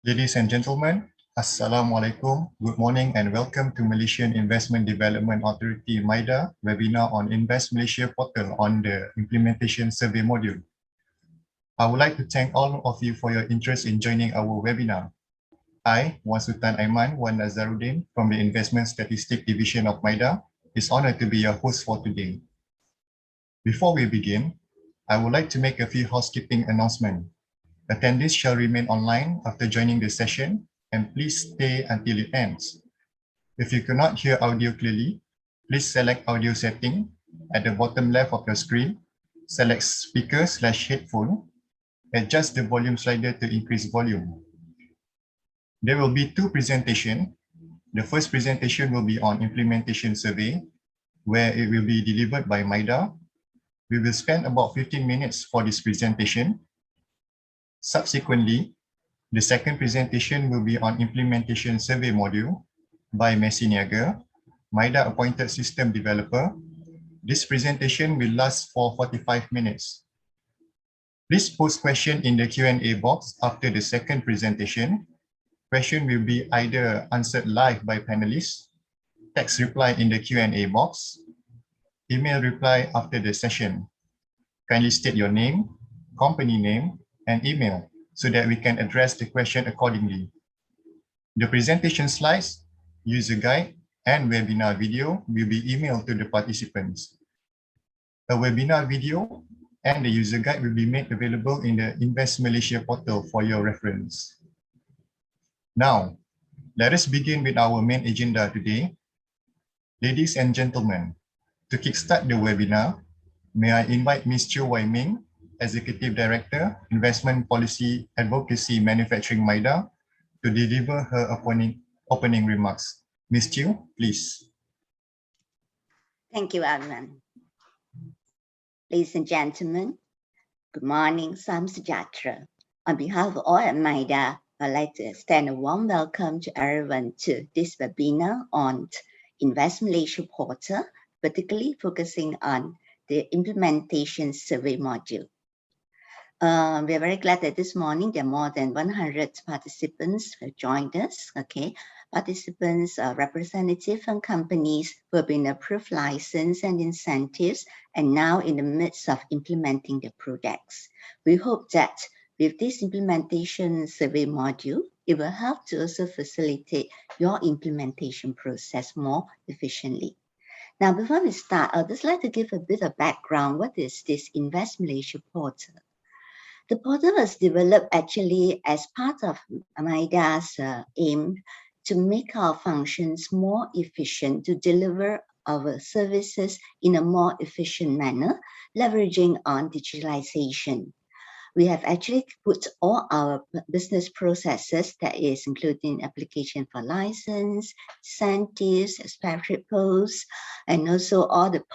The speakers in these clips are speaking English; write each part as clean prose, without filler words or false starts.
Ladies and gentlemen, Assalamualaikum, good morning and welcome to Malaysian Investment Development Authority MIDA webinar on Invest Malaysia Portal on the Implementation Survey module. I would like to thank all of you for your interest in joining our webinar. I, Wan Sultan Aiman Wan Nazaruddin from the Investment Statistics Division of MIDA, is honored to be your host for today. Before we begin, I would like to make a few housekeeping announcements. Attendees shall remain online after joining the session and please stay until it ends. If you cannot hear audio clearly, please select audio setting at the bottom left of your screen, select speaker/headphone, adjust the volume slider to increase volume. There will be two presentations. The first presentation will be on implementation survey, where it will be delivered by MIDA. We will spend about 15 minutes for this presentation. Subsequently, the second presentation will be on implementation survey module by Mesiniaga, MIDA appointed system developer. This presentation will last for 45 minutes. Please post question in the Q&A box after the second presentation. Question will be either answered live by panelists, text reply in the Q&A box, email reply after the session. Kindly state your name, company name, and email so that we can address the question accordingly. The presentation slides, user guide, and webinar video will be emailed to the participants. A webinar video and the user guide will be made available in the Invest Malaysia Portal for your reference. Now, let us begin with our main agenda today. Ladies and gentlemen, to kickstart the webinar, may I invite Ms. Chiu Wai Ming, Executive Director, Investment Policy Advocacy Manufacturing MIDA, to deliver her opening remarks. Ms. Chiu, please. Thank you, Arman. Ladies and gentlemen, good morning, Salam Sejahtera. On behalf of all at MIDA, I'd like to extend a warm welcome to everyone to this webinar on Invest Malaysia Portal, particularly focusing on the implementation survey module. We are very glad that this morning there are more than 100 participants who joined us. Okay, participants are representatives from companies who have been approved license and incentives and now in the midst of implementing the projects. We hope that with this implementation survey module, it will help to also facilitate your implementation process more efficiently. Now, before we start, I'd just like to give a bit of background. What is this Invest Malaysia Portal? The portal was developed actually as part of MIDA's aim to make our functions more efficient, to deliver our services in a more efficient manner, leveraging on digitalization. We have actually put all our business processes, that is including application for license, incentives, expatriate posts, and also all the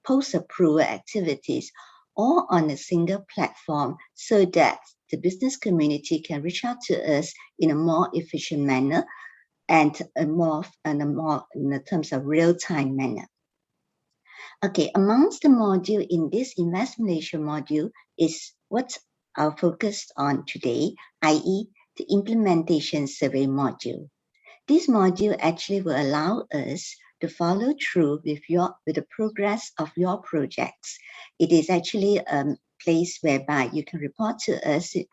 post-approval activities, all on a single platform so that the business community can reach out to us in a more efficient manner and in the terms of real-time manner. Okay, amongst the module in this Invest Malaysia module is what I'll focus on today, i.e. the implementation survey module. This module actually will allow us to follow through with the progress of your projects. It is actually a place whereby you can report to us in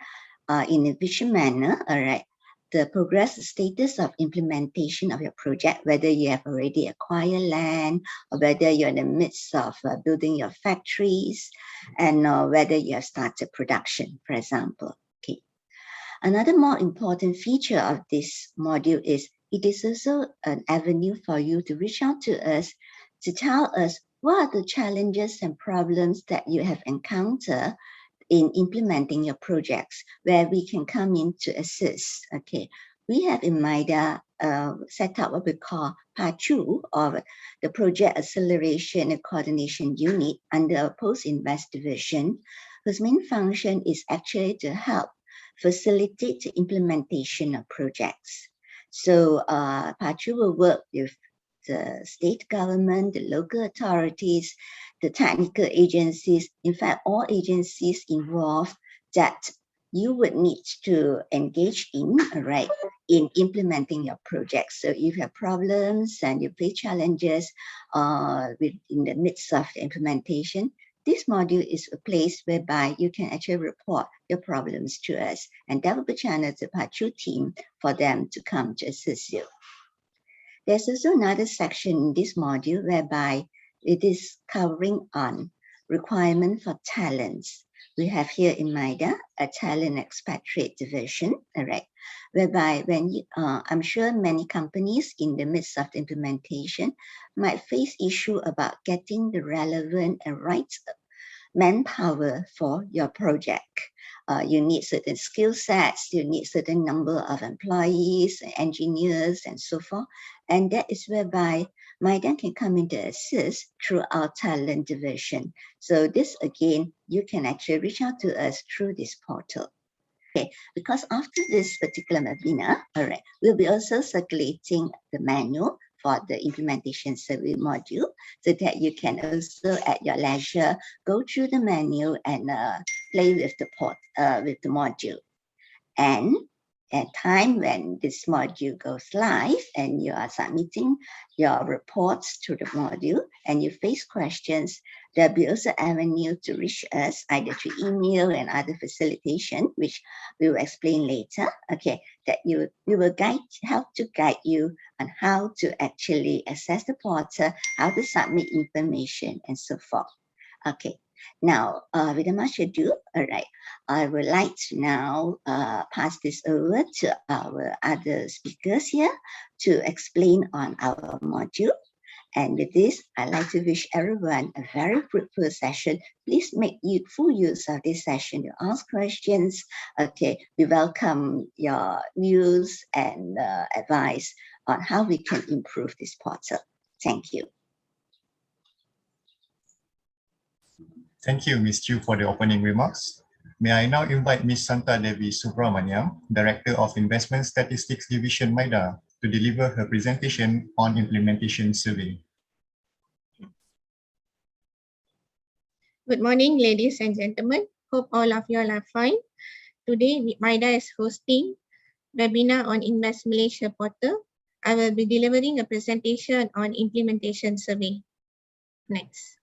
an efficient manner, all right, the progress status of implementation of your project, whether you have already acquired land or whether you're in the midst of building your factories and whether you have started production, for example. Okay. Another more important feature of this module is it is also an avenue for you to reach out to us to tell us what are the challenges and problems that you have encountered in implementing your projects, where we can come in to assist. Okay, we have in MIDA set up what we call PACU, or the Project Acceleration and Coordination Unit under our Post-Invest Division, whose main function is actually to help facilitate the implementation of projects. So PACU will work with the state government, the local authorities, the technical agencies, in fact, all agencies involved that you would need to engage in, right, in implementing your project. So if you have problems and you face challenges in the midst of the implementation, this module is a place whereby you can actually report your problems to us, and that will be channeled to Pachu team for them to come to assist you. There's also another section in this module whereby it is covering on requirement for talents. We have here in MIDA a talent expatriate division, all right, whereby when I'm sure many companies in the midst of the implementation might face issue about getting the relevant and right manpower for your project. You need certain skill sets, you need certain number of employees, engineers, and so forth. And that is whereby MIDA can come in to assist through our talent division. So this, again, you can actually reach out to us through this portal. Okay, because after this particular webinar, all right, we'll be also circulating the manual for the implementation survey module so that you can also at your leisure go through the manual and play with the module. And at time when this module goes live and you are submitting your reports to the module and you face questions, there'll be also avenue to reach us either through email and other facilitation, which we will explain later. Okay, that we will help to guide you on how to actually access the portal, how to submit information, and so forth. Okay. Now, without much ado, all right, I would like to now pass this over to our other speakers here to explain on our module. And with this, I'd like to wish everyone a very fruitful session. Please make full use of this session to ask questions. Okay, we welcome your views and advice on how we can improve this portal. Thank you. Thank you, Ms. Chu, for the opening remarks. May I now invite Ms. Santa Devi Subramaniam, Director of Investment Statistics Division, MIDA, to deliver her presentation on implementation survey. Good morning, ladies and gentlemen. Hope all of you all are fine. Today, MIDA is hosting webinar on InvestMalaysia Portal. I will be delivering a presentation on implementation survey. Next.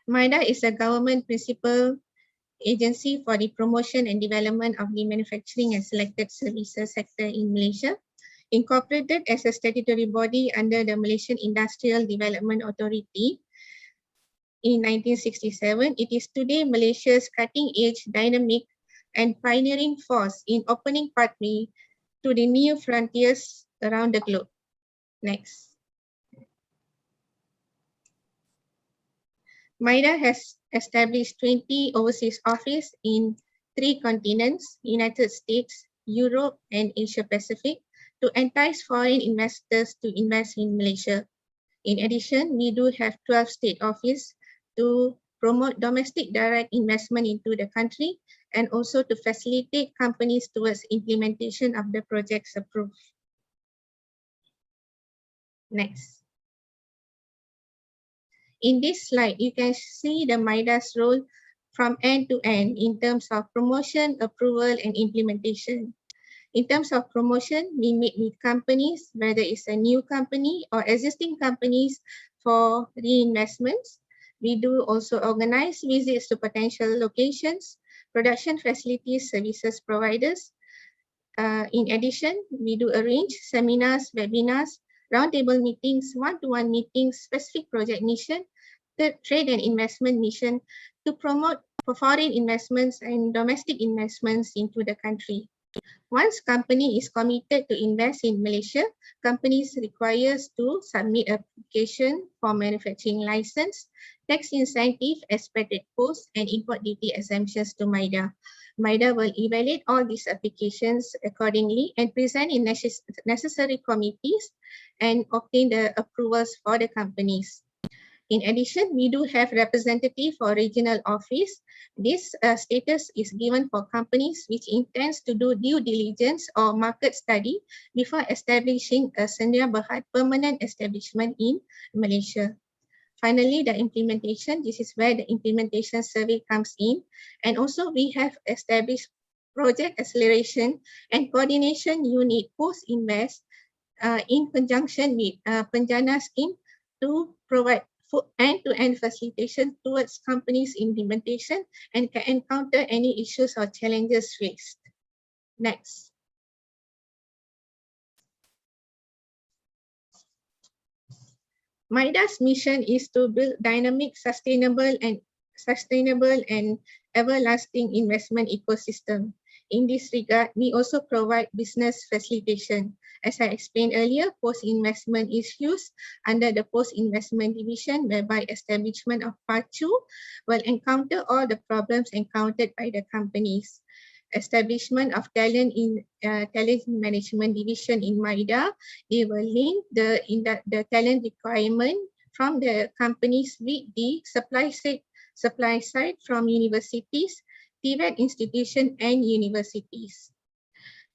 MIDA is a government principal agency for the promotion and development of the manufacturing and selected services sector in Malaysia. Incorporated as a statutory body under the Malaysian Industrial Development Authority in 1967, it is today Malaysia's cutting-edge, dynamic, and pioneering force in opening pathway to the new frontiers around the globe. Next. MIDA has established 20 overseas offices in 3 continents, United States, Europe, and Asia Pacific, to entice foreign investors to invest in Malaysia. In addition, we do have 12 state offices to promote domestic direct investment into the country and also to facilitate companies towards implementation of the projects approved. Next. In this slide, you can see the MIDA's role from end to end in terms of promotion, approval, and implementation. In terms of promotion, we meet with companies, whether it's a new company or existing companies for reinvestments. We do also organize visits to potential locations, production facilities, services providers. In addition, we do arrange seminars, webinars, roundtable meetings, one-to-one meetings, specific project mission, the trade and investment mission to promote foreign investments and domestic investments into the country. Once company is committed to invest in Malaysia, companies requires to submit application for manufacturing license, tax incentive, expatriate post, and import duty exemptions to MIDA. MIDA will evaluate all these applications accordingly and present in necessary committees and obtain the approvals for the companies. In addition, we do have representative for regional office. This status is given for companies which intends to do due diligence or market study before establishing a Berhad permanent establishment in Malaysia. Finally, the implementation. This is where the implementation survey comes in. And also we have established project acceleration and coordination unit post-invest in conjunction with Penjana scheme to provide end-to-end facilitation towards companies' implementation and can encounter any issues or challenges faced. Next. MIDA's mission is to build dynamic, sustainable and everlasting investment ecosystem. In this regard, we also provide business facilitation. As I explained earlier, post-investment issues under the post-investment division, whereby establishment of PACU will encounter all the problems encountered by the companies. Establishment of talent management division in MIDA, they will link the talent requirement from the companies with the supply side from universities, TVET institution and universities.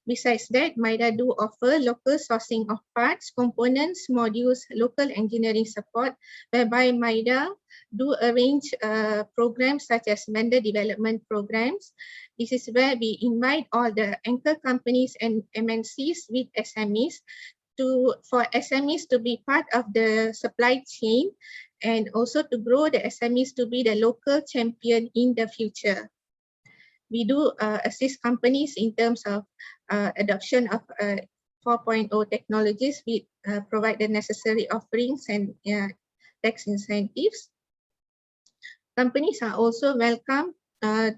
Besides that, MIDA do offer local sourcing of parts, components, modules, local engineering support, whereby MIDA do arrange programs such as vendor development programs. This is where we invite all the anchor companies and MNCs with SMEs for SMEs to be part of the supply chain and also to grow the SMEs to be the local champion in the future. We do assist companies in terms of adoption of 4.0 technologies. We provide the necessary offerings and tax incentives. Companies are also welcome to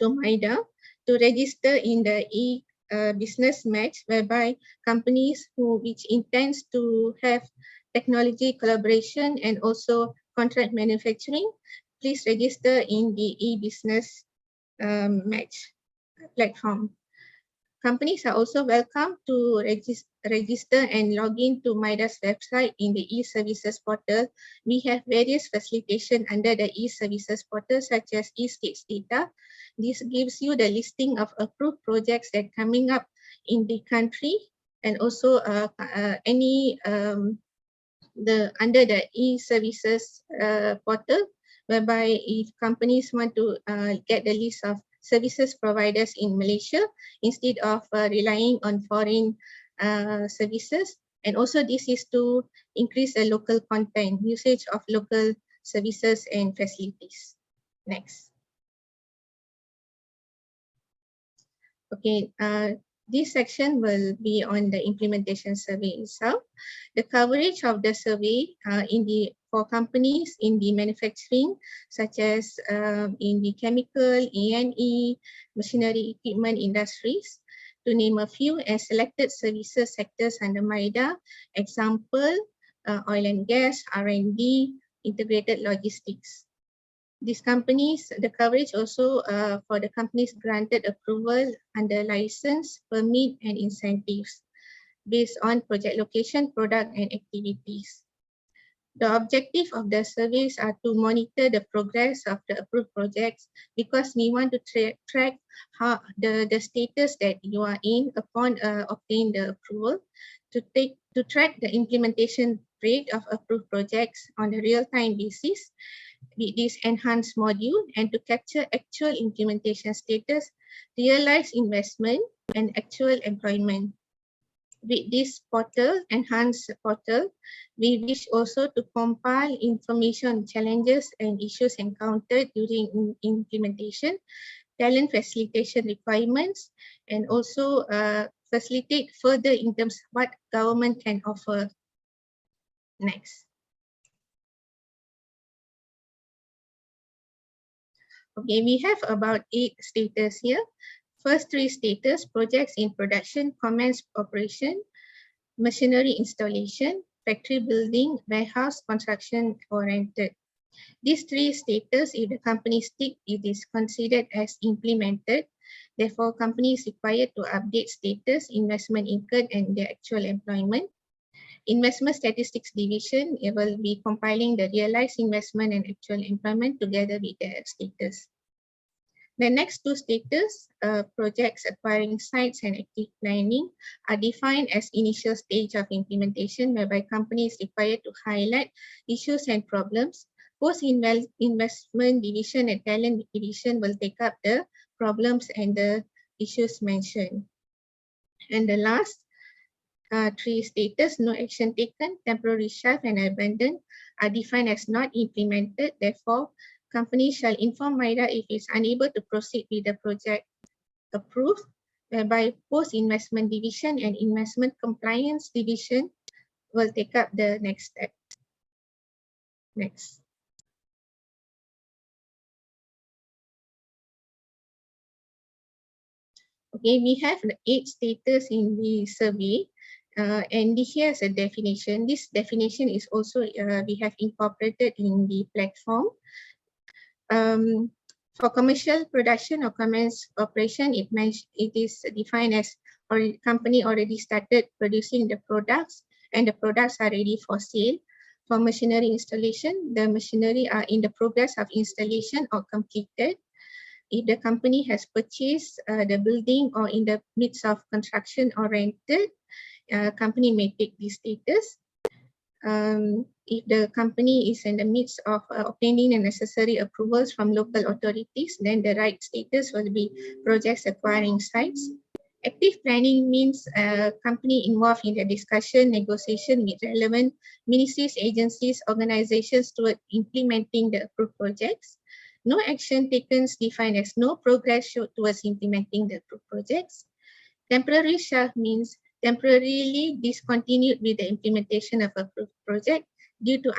MIDA to register in the e-business match, whereby companies which intends to have technology collaboration and also contract manufacturing, please register in the e-business match platform. Companies are also welcome to register and log in to MIDA's website in the e-services portal. We have various facilitation under the e-services portal such as e-states data. This gives you the listing of approved projects that are coming up in the country and also under the e-services portal, whereby if companies want to get the list of services providers in Malaysia instead of relying on foreign services. And also this is to increase the local content, usage of local services and facilities. Next. Okay, this section will be on the implementation survey itself. The coverage of the survey for companies in the manufacturing, such as in the chemical, E&E, machinery equipment industries, to name a few, and selected services sectors under MIDA, example, oil and gas, R&D, integrated logistics. These companies, the coverage also for the companies granted approval under license, permit and incentives based on project location, product and activities. The objective of the surveys are to monitor the progress of the approved projects, because we want to track how the status that you are in upon obtaining the approval, to track the implementation rate of approved projects on a real-time basis with this enhanced module, and to capture actual implementation status, realized investment and actual employment. With this portal, enhanced portal, we wish also to compile information on challenges and issues encountered during implementation, talent facilitation requirements, and also facilitate further in terms of what government can offer. Next. Okay, we have about 8 status here. First 3 status: projects in production, commenced operation, machinery installation, factory building, warehouse construction oriented. These 3 status, if the company tick, it is considered as implemented. Therefore, company is required to update status, investment incurred and the actual employment. Investment Statistics Division, it will be compiling the realized investment and actual employment together with the status. The next two status, projects acquiring sites and active planning, are defined as initial stage of implementation, whereby companies required to highlight issues and problems. Post-investment division and talent division will take up the problems and the issues mentioned. And the last three status, no action taken, temporary shelf and abandoned, are defined as not implemented. Therefore, company shall inform MIDA if it's unable to proceed with the project approved, whereby post-investment division and investment compliance division will take up the next step. Next. Okay, we have the 8 status in the survey. And here's a definition. This definition is also we have incorporated in the platform. For commercial production or commerce operation, it is defined as company already started producing the products and the products are ready for sale. For machinery installation, the machinery are in the progress of installation or completed. If the company has purchased the building or in the midst of construction or rented, company may take this status. If the company is in the midst of obtaining the necessary approvals from local authorities, then the right status will be projects acquiring sites. Active planning means a company involved in the discussion, negotiation with relevant ministries, agencies, organizations toward implementing the approved projects. No action taken defined as no progress showed towards implementing the approved projects. Temporary shelf means temporarily discontinued with the implementation of a project due to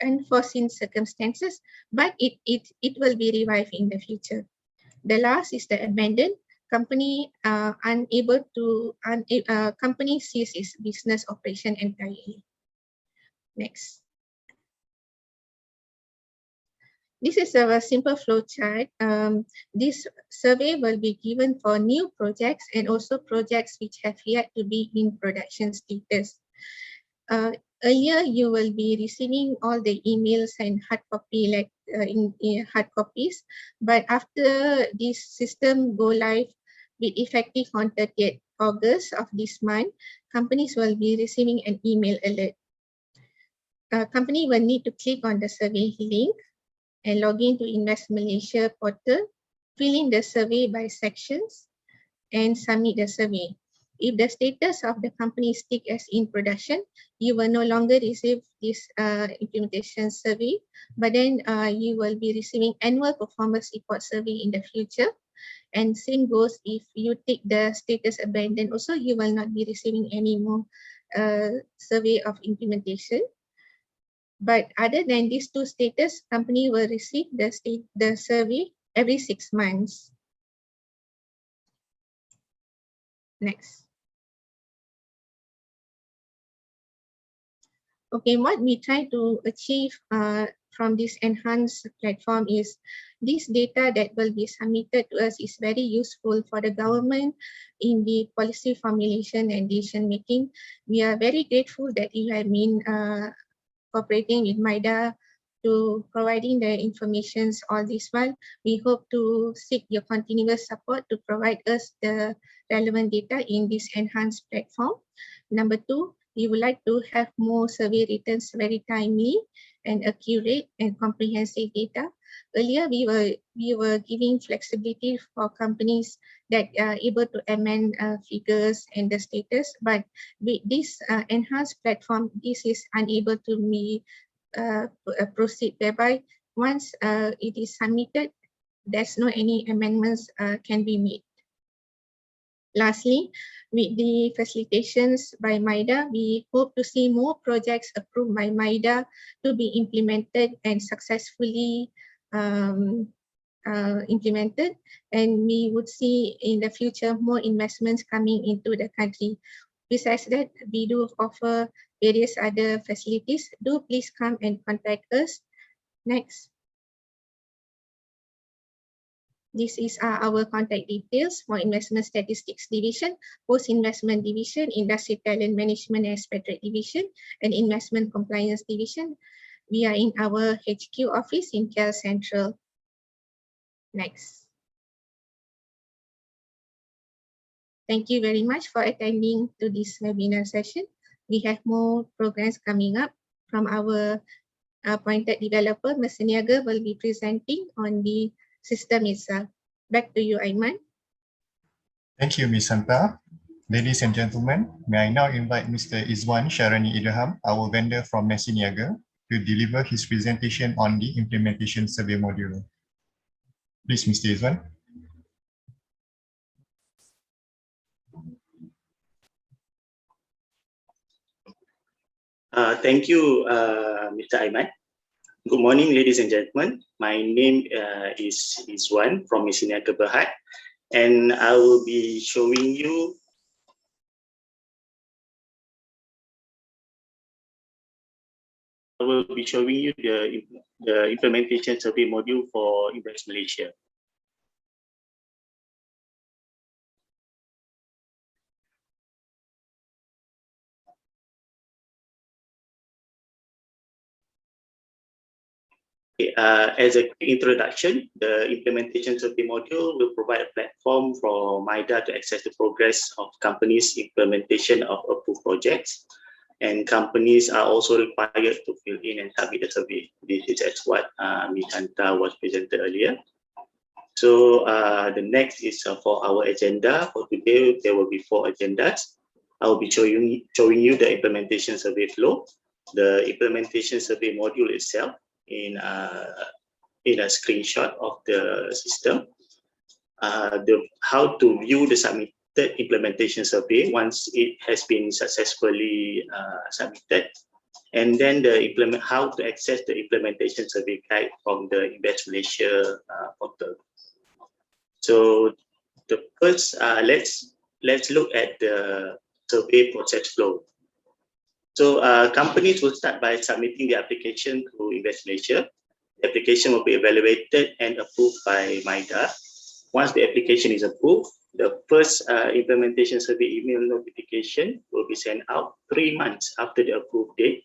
unforeseen circumstances, but it will be revived in the future. The last is the abandoned. Company company cease its business operation entirely. Next. This is a simple flow chart. This survey will be given for new projects and also projects which have yet to be in production status. Earlier, you will be receiving all the emails and hard copy, like in hard copies. But after this system go live with effective on 30th August of this month, companies will be receiving an email alert. Company will need to click on the survey link and log in to InvestMalaysia Portal, fill in the survey by sections, and submit the survey. If the status of the company is ticked as in production, you will no longer receive this implementation survey, but then you will be receiving annual performance report survey in the future. And same goes if you tick the status abandoned, also you will not be receiving any more survey of implementation. But other than these two status, company will receive the survey every 6 months. Next. Okay, what we try to achieve from this enhanced platform is this data that will be submitted to us is very useful for the government in the policy formulation and decision making. We are very grateful that you have been cooperating with MIDA to providing the informations all this while. We hope to seek your continuous support to provide us the relevant data in this enhanced platform. Number 2, we would like to have more survey returns very timely and accurate and comprehensive data. Earlier, we were giving flexibility for companies that are able to amend figures and the status, but with this enhanced platform, this is unable to be proceed, whereby once it is submitted, there's no any amendments can be made. Lastly, with the facilitations by MIDA, we hope to see more projects approved by MIDA to be implemented and successfully implemented, and we would see in the future more investments coming into the country. Besides that, we do offer various other facilities. Do please come and contact us. Next. This is our contact details for Investment Statistics Division, Post-Investment Division, Industry Talent Management and Expatriate Division, and Investment Compliance Division. We are in our HQ office in KL Central. Next. Thank you very much for attending to this webinar session. We have more programs coming up from our appointed developer. Mesiniaga will be presenting on the system itself. Back to you, Aiman. Thank you, Ms. Santa. Ladies and gentlemen, may I now invite Mr. Izwan Sharani Idham, our vendor from Mesiniaga, to deliver his presentation on the implementation survey module. Please, Mr. Izwan. Thank you, Mr. Aiman. Good morning, ladies and gentlemen. My name is Izwan from Mesiniaga Berhad, and I will be showing you the implementation survey module for InvestMalaysia. As a introduction, the implementation survey module will provide a platform for MIDA to access the progress of companies' implementation of approved projects, and companies are also required to fill in and submit the survey. This is as what Ms. Hanta was presented earlier. So the next is for our agenda. For today, there will be 4 agendas. I will be showing you the implementation survey flow, the implementation survey module itself, in a screenshot of the system, how to view the submitted implementation survey once it has been successfully submitted, and then how to access the implementation survey guide from the InvestMalaysia Portal. So the first, let's look at the survey process flow. So companies will start by submitting the application to InvestMalaysia. The application will be evaluated and approved by MIDA. Once the application is approved, the first implementation survey email notification will be sent out 3 months after the approved date.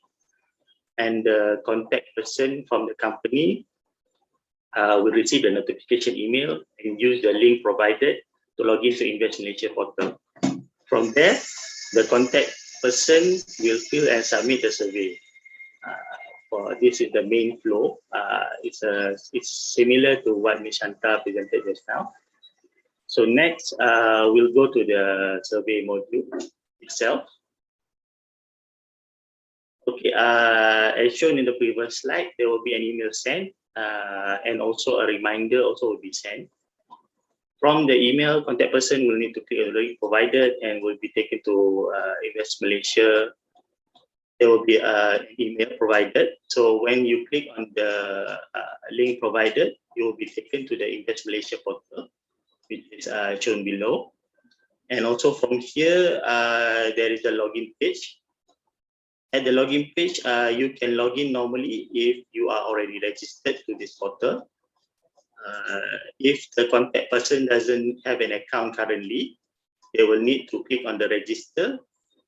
And the contact person from the company will receive the notification email and use the link provided to log into InvestMalaysia Portal. From there, the contact person will fill and submit the survey. This is the main flow. It's similar to what Ms. Shanta presented just now. So next, we'll go to the survey module itself. Okay, as shown in the previous slide, there will be an email sent, and also a reminder also will be sent. From the email, contact person will need to click the link provided and will be taken to InvestMalaysia. There will be an email provided. So when you click on the link provided, you will be taken to the InvestMalaysia Portal, which is shown below. And also from here, there is a login page. At the login page, you can log in normally if you are already registered to this portal. If the contact person doesn't have an account currently, they will need to click on the register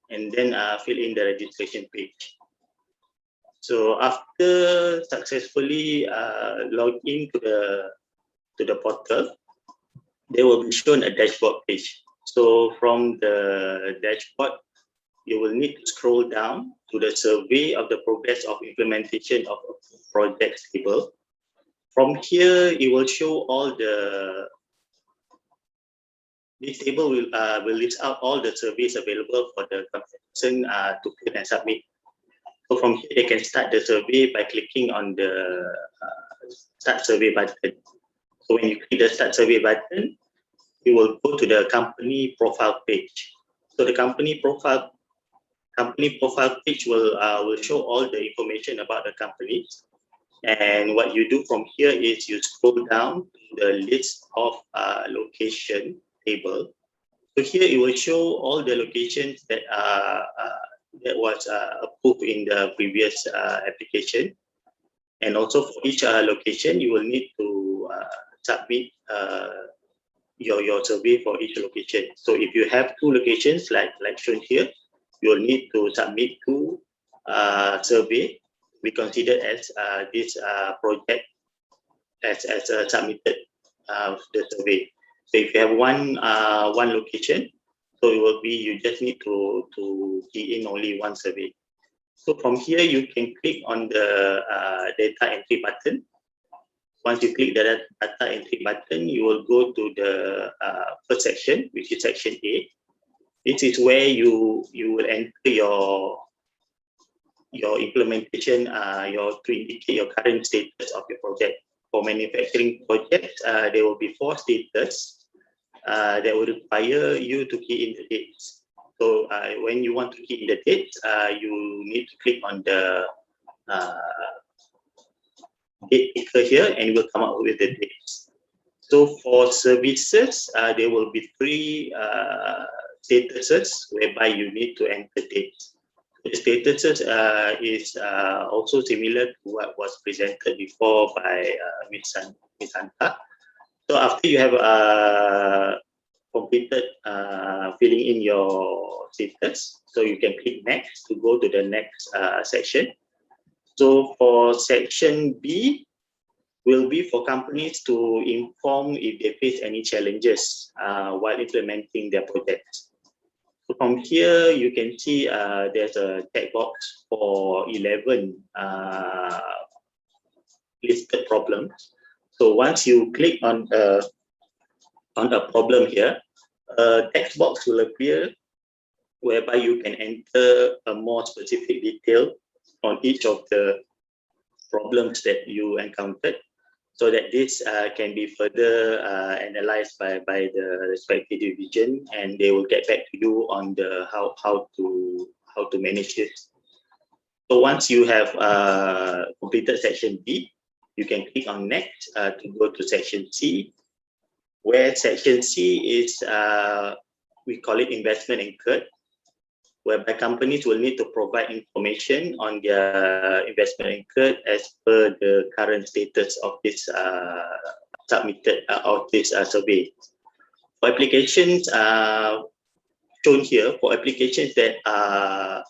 and then fill in the registration page. So after successfully log in to the portal, they will be shown a dashboard page. So from the dashboard, you will need to scroll down to the survey of the progress of implementation of a project table. From here, it will show all this table will list out all the surveys available for the person to fill and submit. So from here, they can start the survey by clicking on the Start Survey button. So when you click the Start Survey button, you will go to the company profile page. So the company profile page will show all the information about the company. And what you do from here is you scroll down to the list of location table. So here it will show all the locations that was approved in the previous application. And also for each location, you will need to submit your survey for each location. So if you have 2 locations like shown here, you will need to submit 2 survey. We consider as this project as submitted the survey. So if you have one location, So it will be, you just need to key in only one survey. So from here, you can click on the data entry button. Once you click the data entry button, you will go to the first section, which is section A. This is where you will enter your implementation, to indicate your current status of your project. For manufacturing projects, there will be 4 status that will require you to key in the dates. So when you want to key in the dates, you need to click on the date picker here, and it will come up with the dates. So for services, there will be 3 statuses whereby you need to enter dates. The statuses is also similar to what was presented before by Ms. Hanta. So after you have completed filling in your status, so you can click next to go to the next section. So for section B, will be for companies to inform if they face any challenges while implementing their projects. So from here, you can see there's a checkbox for 11 listed problems. So once you click on a problem here, a text box will appear whereby you can enter a more specific detail on each of the problems that you encountered, so that this can be further analyzed by the respective division, and they will get back to you on the how to manage this. So once you have completed section B, you can click on next to go to section C, where section C is we call it investment incurred, whereby companies will need to provide information on their investment incurred as per the current status of this submitted of this survey. For applications shown here, for applications that are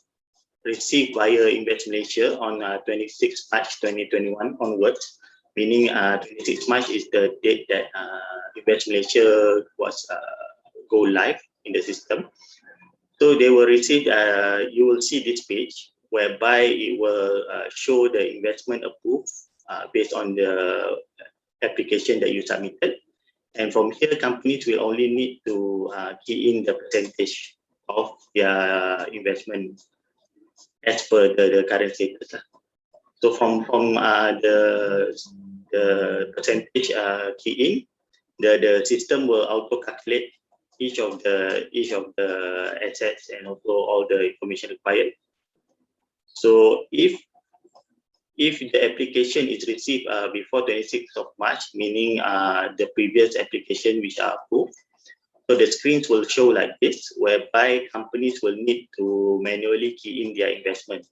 received via InvestMalaysia on 26 March 2021 onwards, meaning 26 March is the date that InvestMalaysia was go live in the system. So they will receive, you will see this page whereby it will show the investment approved based on the application that you submitted. And from here, companies will only need to key in the percentage of their investment as per the current status. So from the percentage key in, the system will auto calculate each of the assets and also all the information required. So if the application is received before 26th of March, meaning the previous application which are approved, so the screens will show like this, whereby companies will need to manually key in their investment.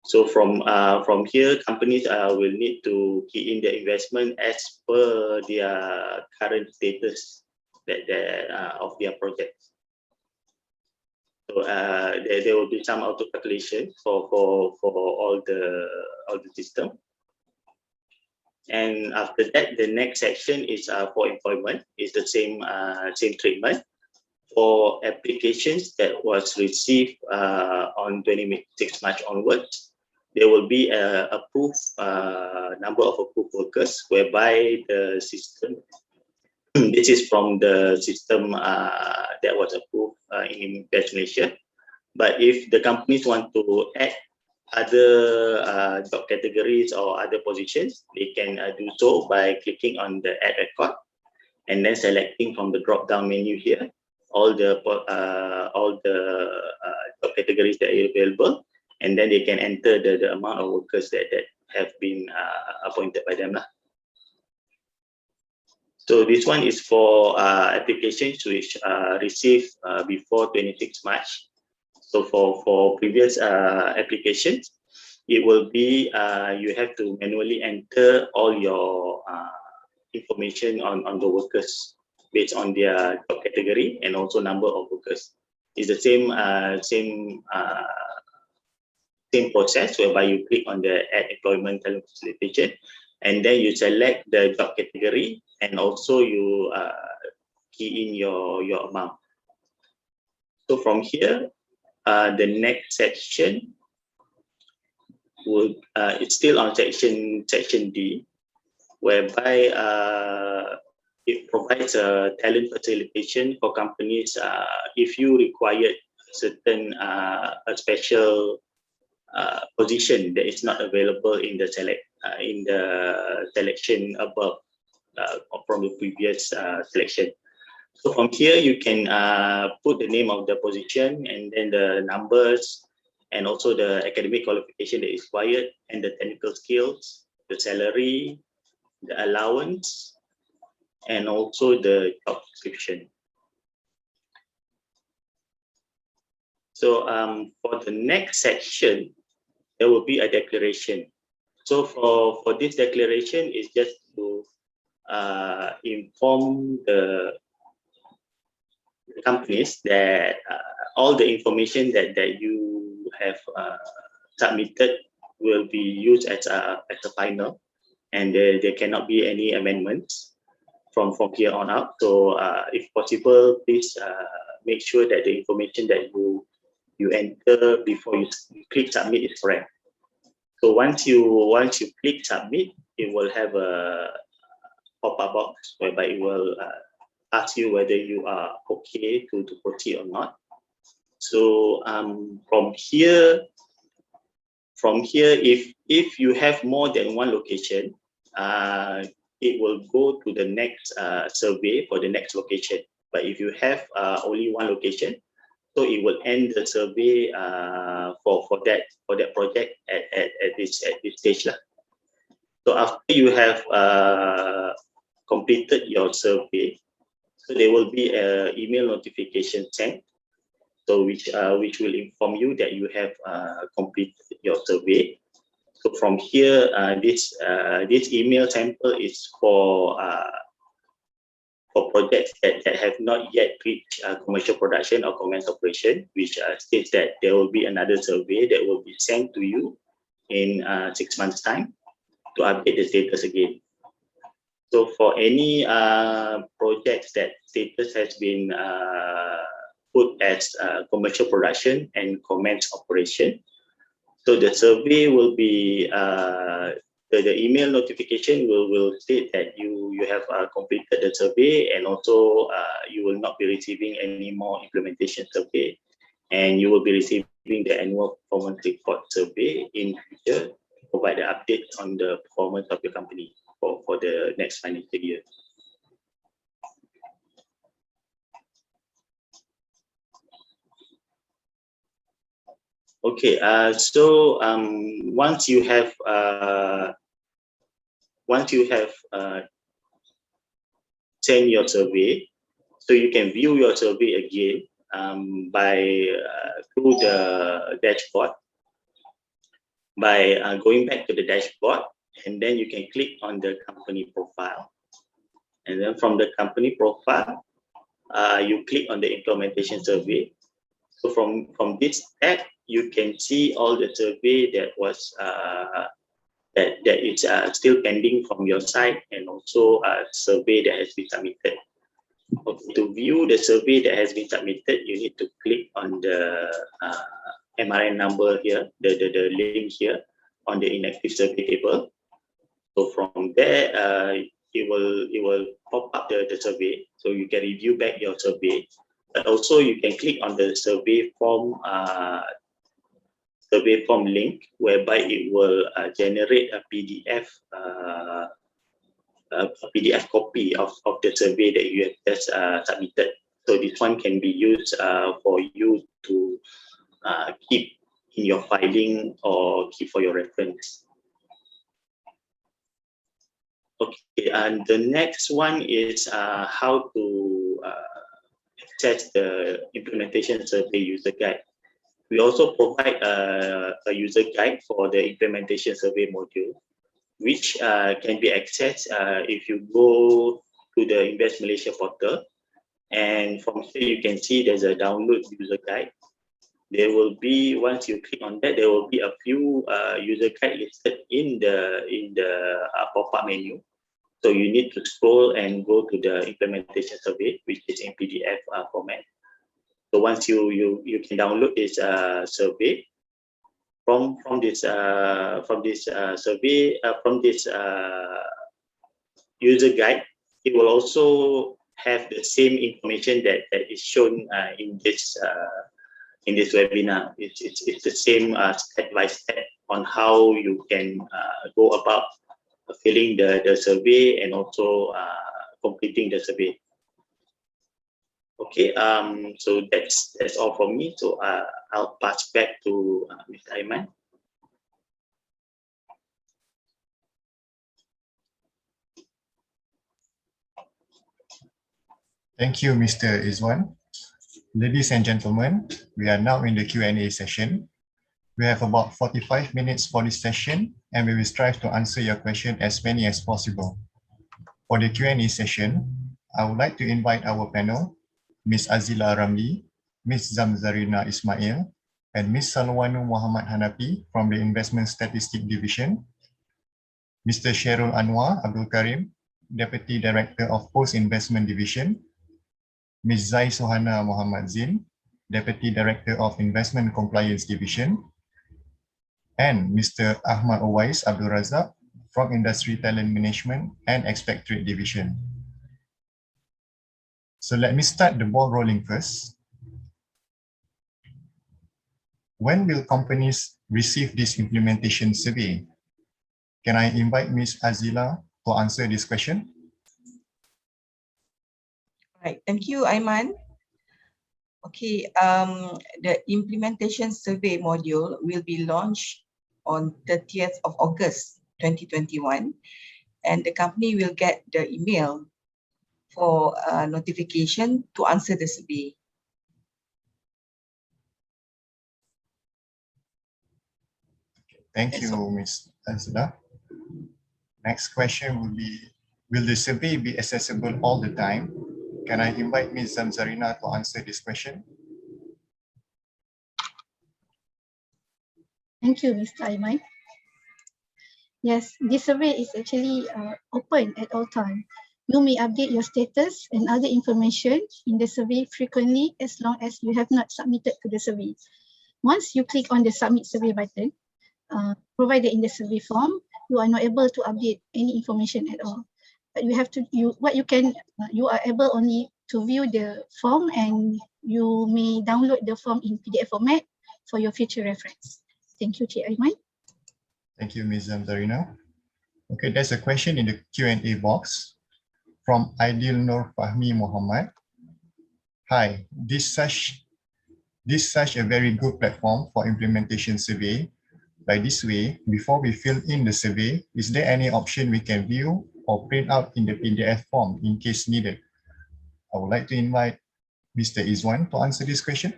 So from here, companies will need to key in their investment as per their current status of their projects. So there will be some auto calculation for all the system. And after that, the next section is for employment. Is the same treatment for applications that was received on 26 March onwards. There will be a number of approved workers, whereby the system. This is from the system that was approved in InvestMalaysia. But if the companies want to add other job categories or other positions, they can do so by clicking on the add record and then selecting from the drop-down menu here all the job categories that are available, and then they can enter the amount of workers that have been appointed by them. So this one is for applications which received before 26 March. So for previous applications, it will be you have to manually enter all your information on the workers based on their job category and also number of workers. It's the same process, whereby you click on the Add Employment Talent Facilitation, and then you select the job category, and also you key in your amount. So from here, the next section will it's still on section D, whereby it provides a talent facilitation for companies if you require certain a special position that is not available in the selection above from the previous selection. So from here you can put the name of the position and then the numbers and also the academic qualification that is required and the technical skills, the salary, the allowance, and also the job description. So for the next section, there will be a declaration. So for this declaration is just to inform the companies that all the information that you have submitted will be used as a final, and there cannot be any amendments from here on out. So if possible, please make sure that the information that you enter before you click submit is correct. So once you click submit, it will have a pop-up box whereby it will ask you whether you are okay to proceed or not. So from here, if you have more than one location, it will go to the next survey for the next location. But if you have only one location, so it will end the survey for that project at this stage. So after you have completed your survey, so there will be an email notification sent, so which will inform you that you have completed your survey. So from here, this email sample is for projects that have not yet reached commercial production or commenced operation, which states that there will be another survey that will be sent to you in 6 months' time to update the status again. So for any projects that status has been put as commercial production and commenced operation, so the survey will be the email notification will state that you have completed the survey, and also you will not be receiving any more implementation survey, and you will be receiving the annual performance report survey in future to provide the update on the performance of your company for the next financial year. Okay, so once you have sent your survey, so you can view your survey again through the dashboard by going back to the dashboard, and then you can click on the company profile, and then from the company profile, you click on the implementation survey. So from this tab, you can see all the survey that was that is still pending from your side, and also a survey that has been submitted. Okay, to view the survey that has been submitted, you need to click on the MRN number here, the link here on the inactive survey table. So from there, it will pop up the survey, so you can review back your survey. But also you can click on the survey form link, whereby it will generate a PDF copy of the survey that you have just submitted. So this one can be used for you to keep in your filing or keep for your reference. Okay, and the next one is how to access the implementation survey user guide. We also provide a user guide for the implementation survey module, which can be accessed if you go to the InvestMalaysia Portal. And from here, you can see there's a download user guide. There will be, once you click on that, there will be a few user guide listed in the pop-up menu. So you need to scroll and go to the implementation survey, which is in PDF format. So once you can download this survey from this user guide, it will also have the same information that is shown in this webinar. It's the same step by step on how you can go about filling the survey and also completing the survey. Okay, so that's all from me. So I'll pass back to Mr. Aiman. Thank you, Mr. Izwan. Ladies and gentlemen, we are now in the Q&A session. We have about 45 minutes for this session, and we will strive to answer your question as many as possible. For the Q&A session, I would like to invite our panel, Ms. Azila Ramli, Ms. Zamzarina Ismail, and Ms. Salwanu Muhammad Hanafi from the Investment Statistic Division, Mr. Sherul Anwar Abdul Karim, Deputy Director of Post-Investment Division, Ms. Zai Sohana Muhammad Zin, Deputy Director of Investment Compliance Division, and Mr. Ahmad Owais Abdul Razak from Industry Talent Management and Expectorate Division. So let me start the ball rolling first. When will companies receive this implementation survey? Can I invite Ms. Azila to answer this question? Right, thank you, Aiman. Okay, the implementation survey module will be launched on 30th of August 2021, and the company will get the email for notification to answer the survey. Thank you, Ms. Azila. Next question will be, will the survey be accessible all the time? Can I invite Ms. Zamzarina to answer this question? Thank you, Mr. Aiman. Yes, this survey is actually open at all times. You may update your status and other information in the survey frequently as long as you have not submitted to the survey. Once you click on the submit survey button provided in the survey form, you are not able to update any information at all. But you have to, you are able only to view the form, and you may download the form in PDF format for your future reference. Thank you, Cik Aiman. Thank you, Ms. Zamzarina. Okay, there's a question in the Q&A box from Aidil Nur Fahmi Muhammad. Hi, this such a very good platform for implementation survey. By this way, before we fill in the survey, is there any option we can view or print out in the PDF form in case needed? I would like to invite Mr. Izwan to answer this question.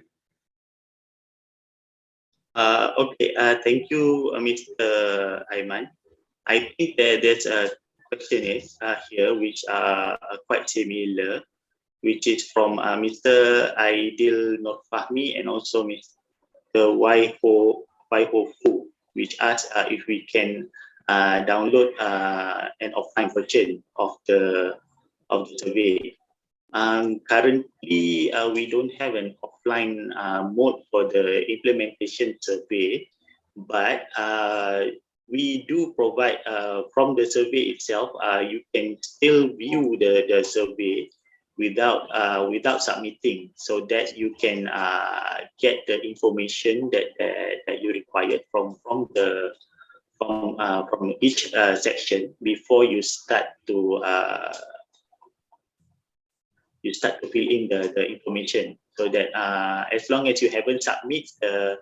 Okay, thank you, Mr. Aiman. I think that there's a question here which are quite similar, which is from Mr. Aidil Nur Fahmi and also Mr. Waiho Fu, which asks if we can download an offline version of the survey. Currently, we don't have an offline mode for the implementation survey, but we do provide from the survey itself. You can still view the survey without submitting, so that you can get the information that you required from each section before you start to fill in the information, so that as long as you haven't submitted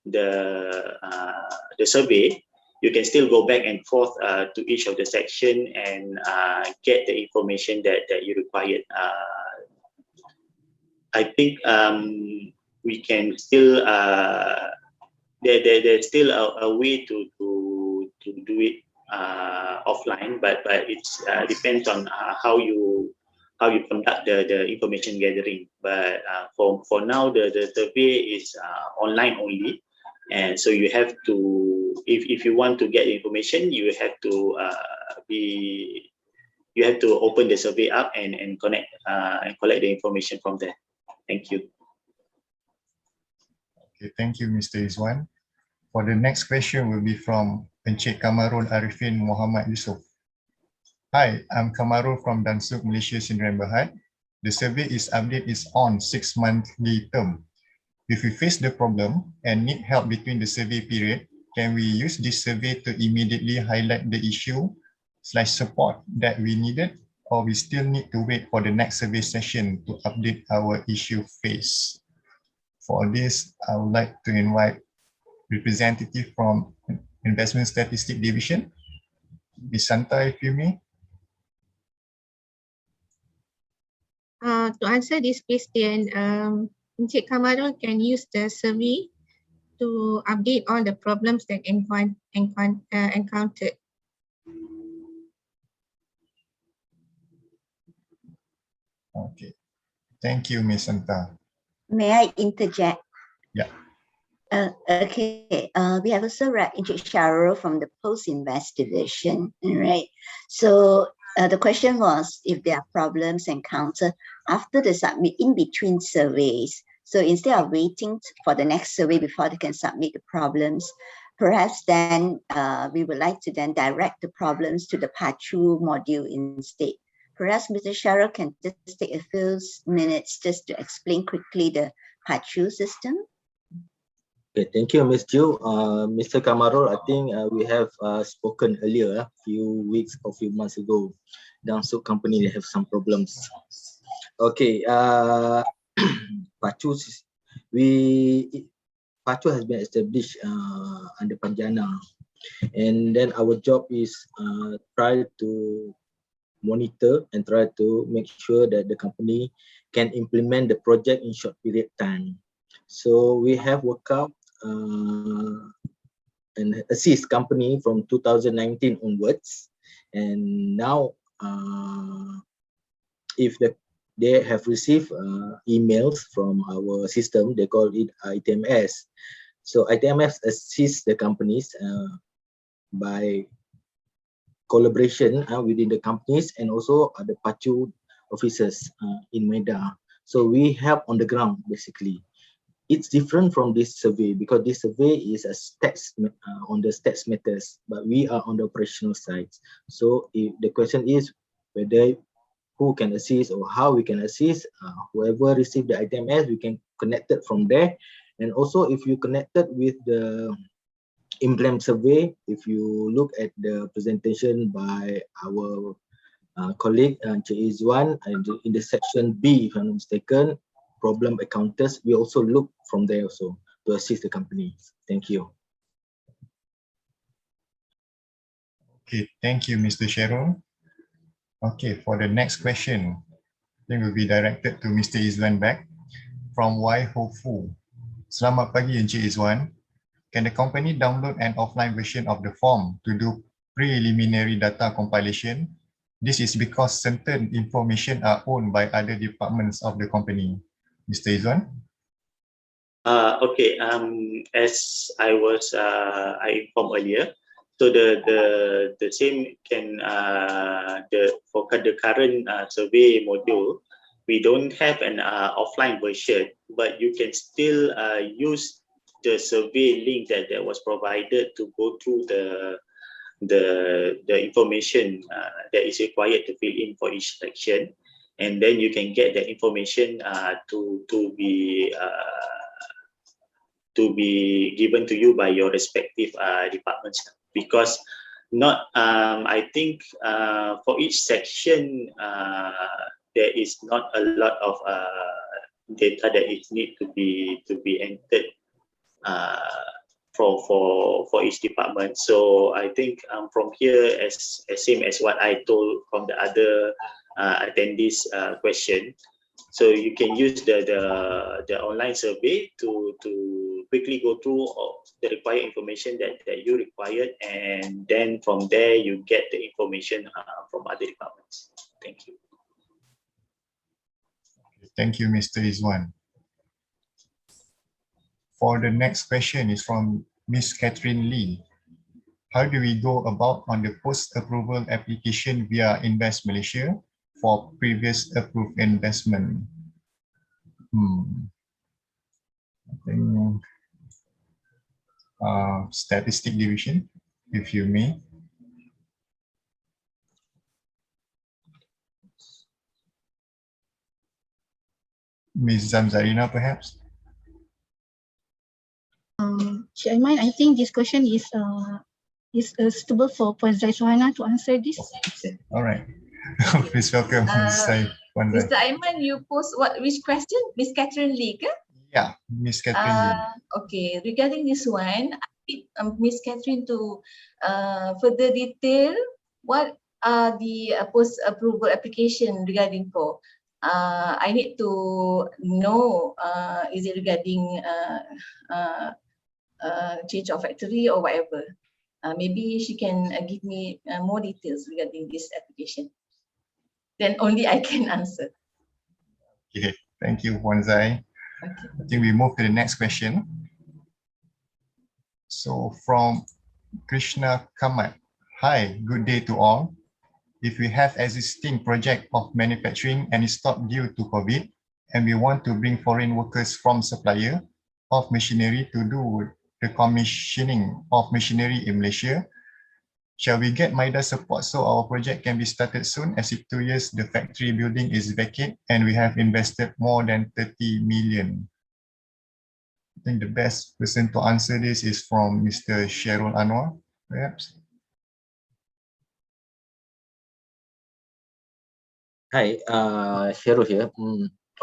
the survey, you can still go back and forth to each of the section and get the information that you required. I think we can still there's still a way to do it offline, but it depends on how you conduct the information gathering. But for now, the survey is online only, and so you have to, if you want to get information, you have to open the survey up and connect and collect the information from there. Thank you. Okay, thank you, Mr. Izwan. For the next question will be from Encik Kamarul Arifin Muhammad Yusof. Hi, I'm Kamarul from Dansuk Malaysia Sdn Berhad. The survey is on 6 monthly term. If we face the problem and need help between the survey period, can we use this survey to immediately highlight the issue/support that we needed, or we still need to wait for the next survey session to update our issue phase? For this, I would like to invite representative from Investment Statistic Division, Ms. Santa, if you may. To answer this question, Encik Kamarul can use the survey to update all the problems that encountered. Okay, thank you, Ms. Santa. May I interject? Yeah. Okay, we have also read Encik Sharul from the Post-Invest Division, right? So the question was if there are problems encountered after the submit in between surveys. So instead of waiting for the next survey before they can submit the problems, perhaps then we would like to then direct the problems to the Part 2 module instead. Perhaps Mr. Sharul can just take a few minutes just to explain quickly the Part 2 system. Okay, thank you, Ms. Jiu. Mr. Kamarul, I think we have spoken earlier, a few weeks or few months ago. Dansuk company, they have some problems. Okay, Part 2 has been established under Panjana, and then our job is try to monitor and try to make sure that the company can implement the project in short period time. So we have worked out and assist company from 2019 onwards, and now if they have received emails from our system, they call it ITMS. So ITMS assists the companies by collaboration within the companies and also the PACU officers in MIDA. So we help on the ground basically. It's different from this survey because this survey is a stats on the stats matters, but we are on the operational side. So if the question is whether who can assist or how we can assist, whoever received the ITMS, we can connect it from there. And also if you connected with the implement survey, if you look at the presentation by our colleague Encik Izwan, and in the section B, if I'm not mistaken, problem encounters, we also look from there also to assist the company. Thank you. Okay, thank you, Mr. Sharul. Okay, for the next question, it will be directed to Mr. Izwan back from Y Ho Fu. Selamat pagi, Encik Izwan. Can the company download an offline version of the form to do preliminary data compilation? This is because certain information are owned by other departments of the company. Mr. Izwan? Okay. As I informed earlier, so the same can for the current survey module, we don't have an offline version, but you can still use the survey link that was provided to go through the information that is required to fill in for each section, and then you can get the information to be given to you by your respective departments. Because not I think for each section there is not a lot of data that is need to be entered for each department. So I think from here, as same as what I told from the other attendees question, so you can use the online survey to quickly go through the required information that you required, and then from there you get the information from other departments. Thank you. Thank you, Mr. Izwan. For the next question is from Ms. Catherine Lee. How do we go about on the post-approval application via Invest Malaysia for previous approved investment? I think Statistic Division, if you may. Ms. Zamzarina, perhaps? Cik Aiman, I think this question is suitable for Puan Zai Suhana to answer this. All right. Please welcome Ms. Puan Zai. Mr. Aiman, you post which question? Miss Catherine Lee, ke? Yeah, Ms. Catherine Lee. Okay, regarding this one, I need Miss Catherine to further detail what are the post-approval application regarding for. I need to know, is it regarding change of factory or whatever. Maybe she can give me more details regarding this application. Then only I can answer. Okay, thank you, Puan Zai. Okay. I think we move to the next question. So from Krishna Kamat. Hi, good day to all. If we have existing project of manufacturing and is stopped due to COVID, and we want to bring foreign workers from supplier of machinery to do the commissioning of machinery in Malaysia, shall we get MIDA support so our project can be started soon, as in 2 years the factory building is vacant and we have invested more than 30 million? I think the best person to answer this is from Mr. Sharul Anwar, perhaps. Hi, Cheryl here.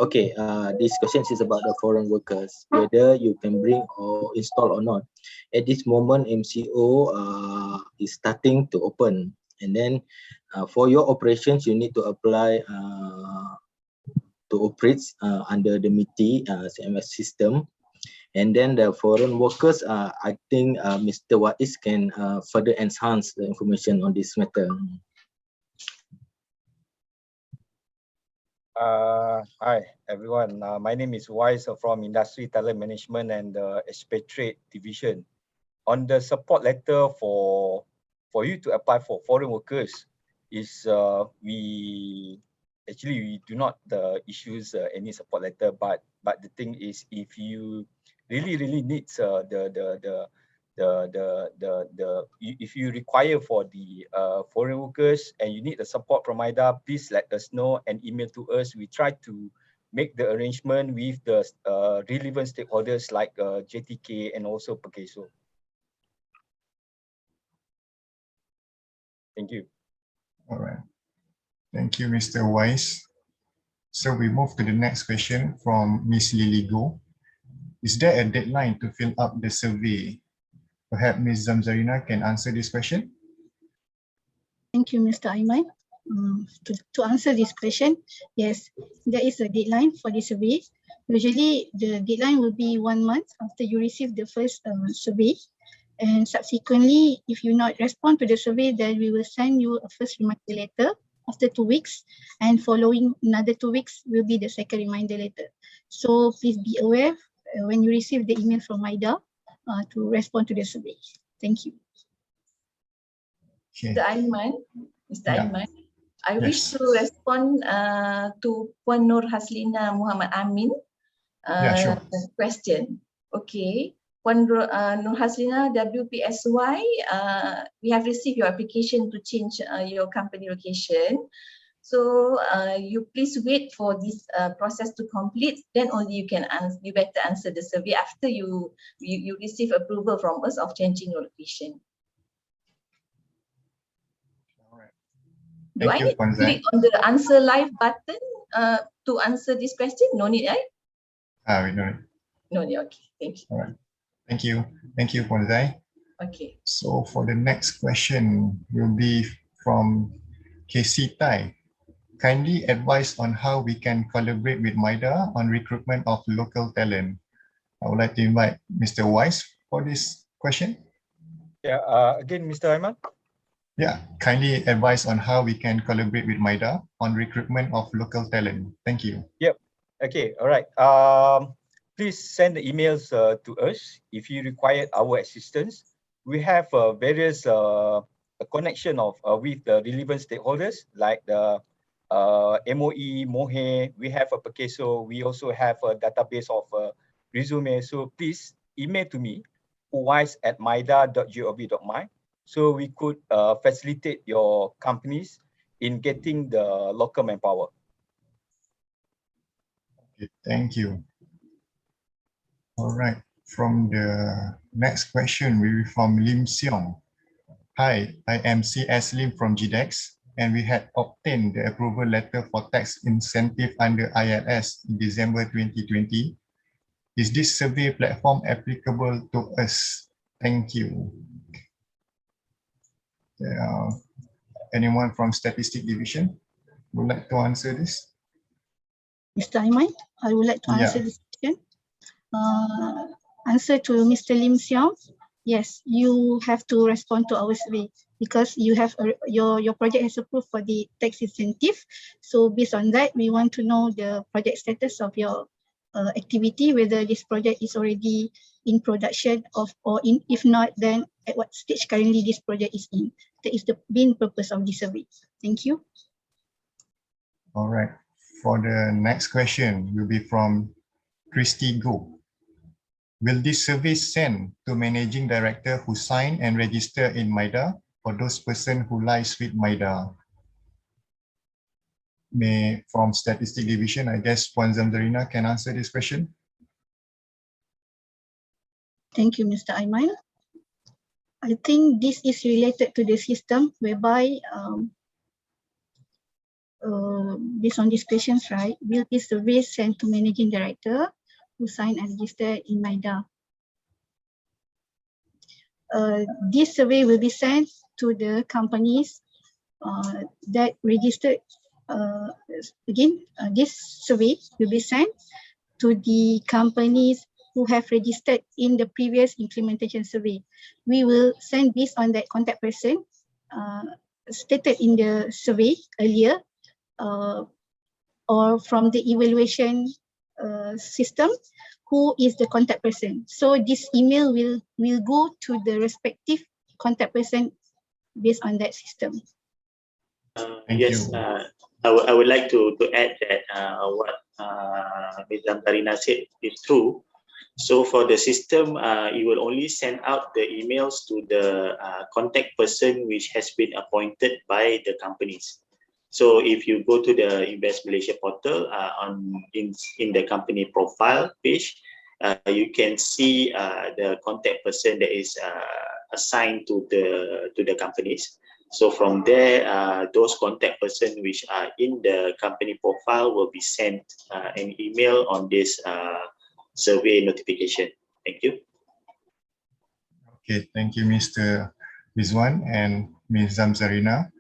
Okay, this question is about the foreign workers, whether you can bring or install or not. At this moment, MCO is starting to open, and then for your operations, you need to apply to operate under the MIDA CMS system. And then the foreign workers, I think Mr. Wais can further enhance the information on this matter. Hi everyone, my name is Wise from Industry Talent Management and Expatriate Division. On the support letter for you to apply for foreign workers, is we do not issues any support letter, but the thing is, if you really needs if you require for the foreign workers and you need the support from MIDA, please let us know and email to us. We try to make the arrangement with the relevant stakeholders like JTK and also Pekeso. Thank you. All right. Thank you, Mr. Wise. So we move to the next question from Ms. Lily Go. Is there a deadline to fill up the survey? Perhaps Ms. Zamzarina can answer this question. Thank you, Mr. Aiman. To answer this question, yes, there is a deadline for the survey. Usually, the deadline will be 1 month after you receive the first survey. And subsequently, if you not respond to the survey, then we will send you a first reminder letter after 2 weeks, and following another 2 weeks will be the second reminder letter. So please be aware when you receive the email from MIDA to respond to the survey. Thank you. Okay. Mr. Aiman, I Yes. wish to respond to Puan Nur Haslina Muhammad Amin Sure. question. Okay. Puan Nur Haslina, WPSY, we have received your application to change your company location. So you please wait for this process to complete, then only you can you better answer the survey after you receive approval from us of changing your location. All right. Do I Thank you, need to Puan Zai. click on the answer live button to answer this question? No need, right? We know it. No need, okay, thank you. All right. Thank you. Thank you, Puan Zai. Okay. So for the next question will be from KC Tai. Kindly advise on how we can collaborate with MIDA on recruitment of local talent. I would like to invite Mr. Wise for this question. Yeah, again, Mr. Aiman. Yeah, kindly advise on how we can collaborate with MIDA on recruitment of local talent. Thank you. Yep. Okay. All right. Please send the emails to us if you require our assistance. We have various connection of with the relevant stakeholders like the MOE, MOHE. We have a Pekeso. We also have a database of resume. So please email to me. wise@mida.gov.my, so we could facilitate your companies in getting the local manpower. Okay, thank you. All right, from the next question will be from Lim Seong. Hi, I am CS Lim from GDEX, and we had obtained the approval letter for tax incentive under ILS in December 2020. Is this survey platform applicable to us? Thank you. Anyone from Statistic Division would like to answer this? Mr. Aiman, I would like to answer this question. Answer to Mr. Lim Seong. Yes, you have to respond to our survey because you have your project has approved for the tax incentive. So based on that, we want to know the project status of your activity, whether this project is already in production or if not, then at what stage currently this project is in. That is the main purpose of the survey. Thank you. All right. For the next question will be from Christy Go. Will this survey send to managing director who sign and register in MIDA or those person who lies with MIDA? From Statistic Division, I guess Puan Zamzarina can answer this question. Thank you, Mr. Aiman. I think this is related to the system whereby based on these questions, right, will this survey sent to managing director who sign and register in MIDA? This survey will be sent to the companies that registered. This survey will be sent to the companies who have registered in the previous implementation survey. We will send based on that contact person stated in the survey earlier or from the evaluation system, who is the contact person. So this email will go to the respective contact person based on that system. Yes, I would like to add that what Ms. Zamzarina said is true. So for the system, it will only send out the emails to the contact person which has been appointed by the companies. So if you go to the InvestMalaysia Portal in the company profile page, you can see the contact person that is assigned to the companies. So from there, those contact person which are in the company profile will be sent an email on this survey notification. Thank you. Okay, thank you, Mr. Rizwan and Ms. Zamzarina.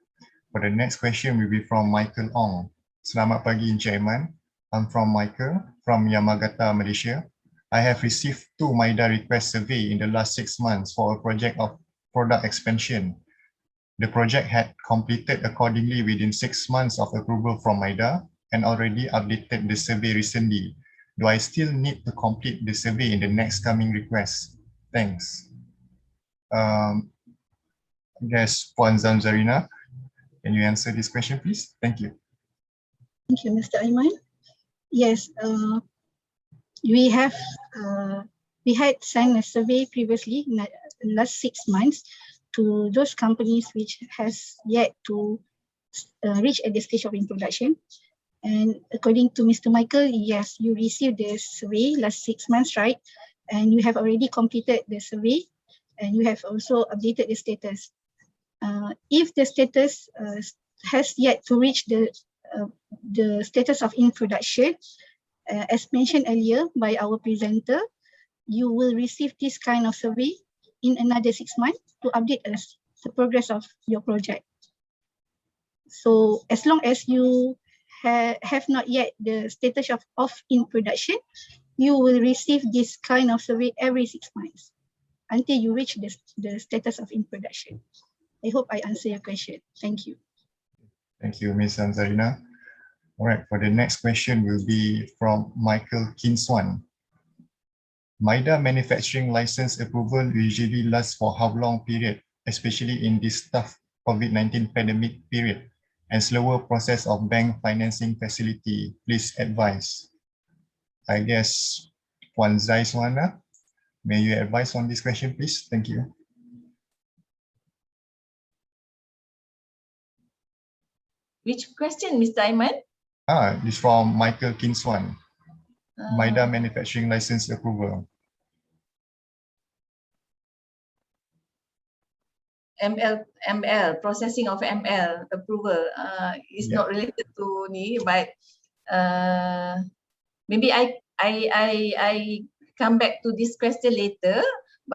For the next question will be from Michael Ong. Selamat pagi, Encik Aiman. I'm from Michael from Yamagata, Malaysia. I have received 2 MIDA request survey in the last 6 months for a project of product expansion. The project had completed accordingly within 6 months of approval from MIDA and already updated the survey recently. Do I still need to complete the survey in the next coming request? Thanks. Yes, Puan Zamzarina, can you answer this question, please? Thank you. Thank you, Mr. Aiman. Yes, we had sent a survey previously in the last 6 months to those companies which has yet to reach at the stage of introduction. And according to Mr. Michael, yes, you received the survey last 6 months, right? And you have already completed the survey and you have also updated the status. If the status has yet to reach the status of in production, as mentioned earlier by our presenter, you will receive this kind of survey in another 6 months to update us the progress of your project. So as long as you have not yet the status of in production, you will receive this kind of survey every 6 months until you reach the status of in production. I hope I answer your question. Thank you. Thank you, Ms. Zamzarina. All right, for the next question will be from Michael Kinswan. MIDA manufacturing license approval usually lasts for how long period, especially in this tough COVID-19 pandemic period and slower process of bank financing facility? Please advise. I guess Puan Zaiswana May you advise on this question, please? Thank you. Which question, Mr. Aiman? It's from Michael Kinswan, MIDA Uh, Manufacturing License Approval. ML, processing of ML approval is Yeah. not related to me, but maybe I come back to this question later.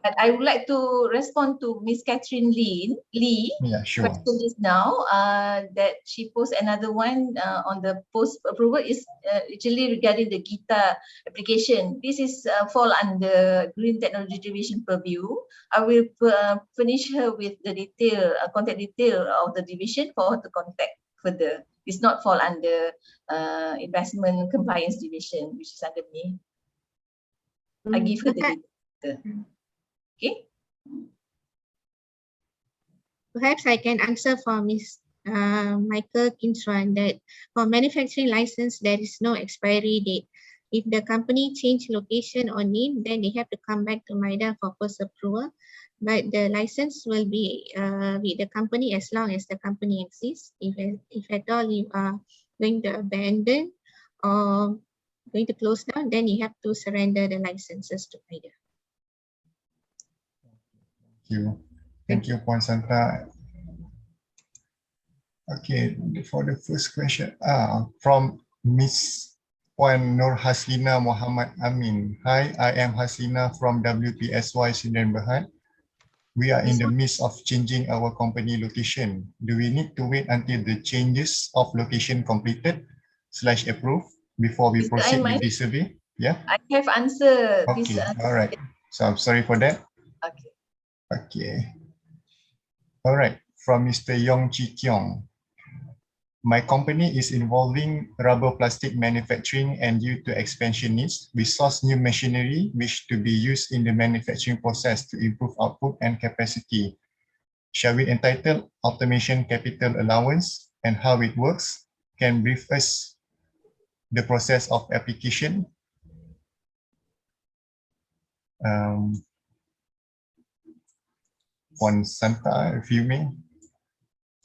But I would like to respond to Miss Catherine Lee Yeah, sure. question just now that she posed another one on the post approval is actually regarding the GITA application. This is fall under Green Technology Division purview. I will furnish her with the detail, contact detail of the division for her to contact further. It's not fall under Investment Compliance Division, which is under me. I give her the Okay. detail. Okay. Perhaps I can answer for Ms. Michael Kinswan that for manufacturing license, there is no expiry date. If the company change location or name, then they have to come back to MIDA for post approval. But the license will be with the company as long as the company exists. If at all you are going to abandon or going to close down, then you have to surrender the licenses to MIDA. Thank you, Puan Santa. Okay, for the first question, from Miss Puan Nur Haslina Muhammad Amin. Hi, I am Haslina from WPSY Sdn Berhad. We are in the midst of changing our company location. Do we need to wait until the changes of location completed / approved before we Mr. proceed Aiman, with the survey? Yeah. I have answered this. Okay. All right. So I'm sorry for that. Okay. Okay. All right. From Mr. Yong Chi Kiong. My company is involving rubber plastic manufacturing, and due to expansion needs, we source new machinery which to be used in the manufacturing process to improve output and capacity. Shall we entitle automation capital allowance and how it works? Can brief us the process of application? Puan Santa, if you may.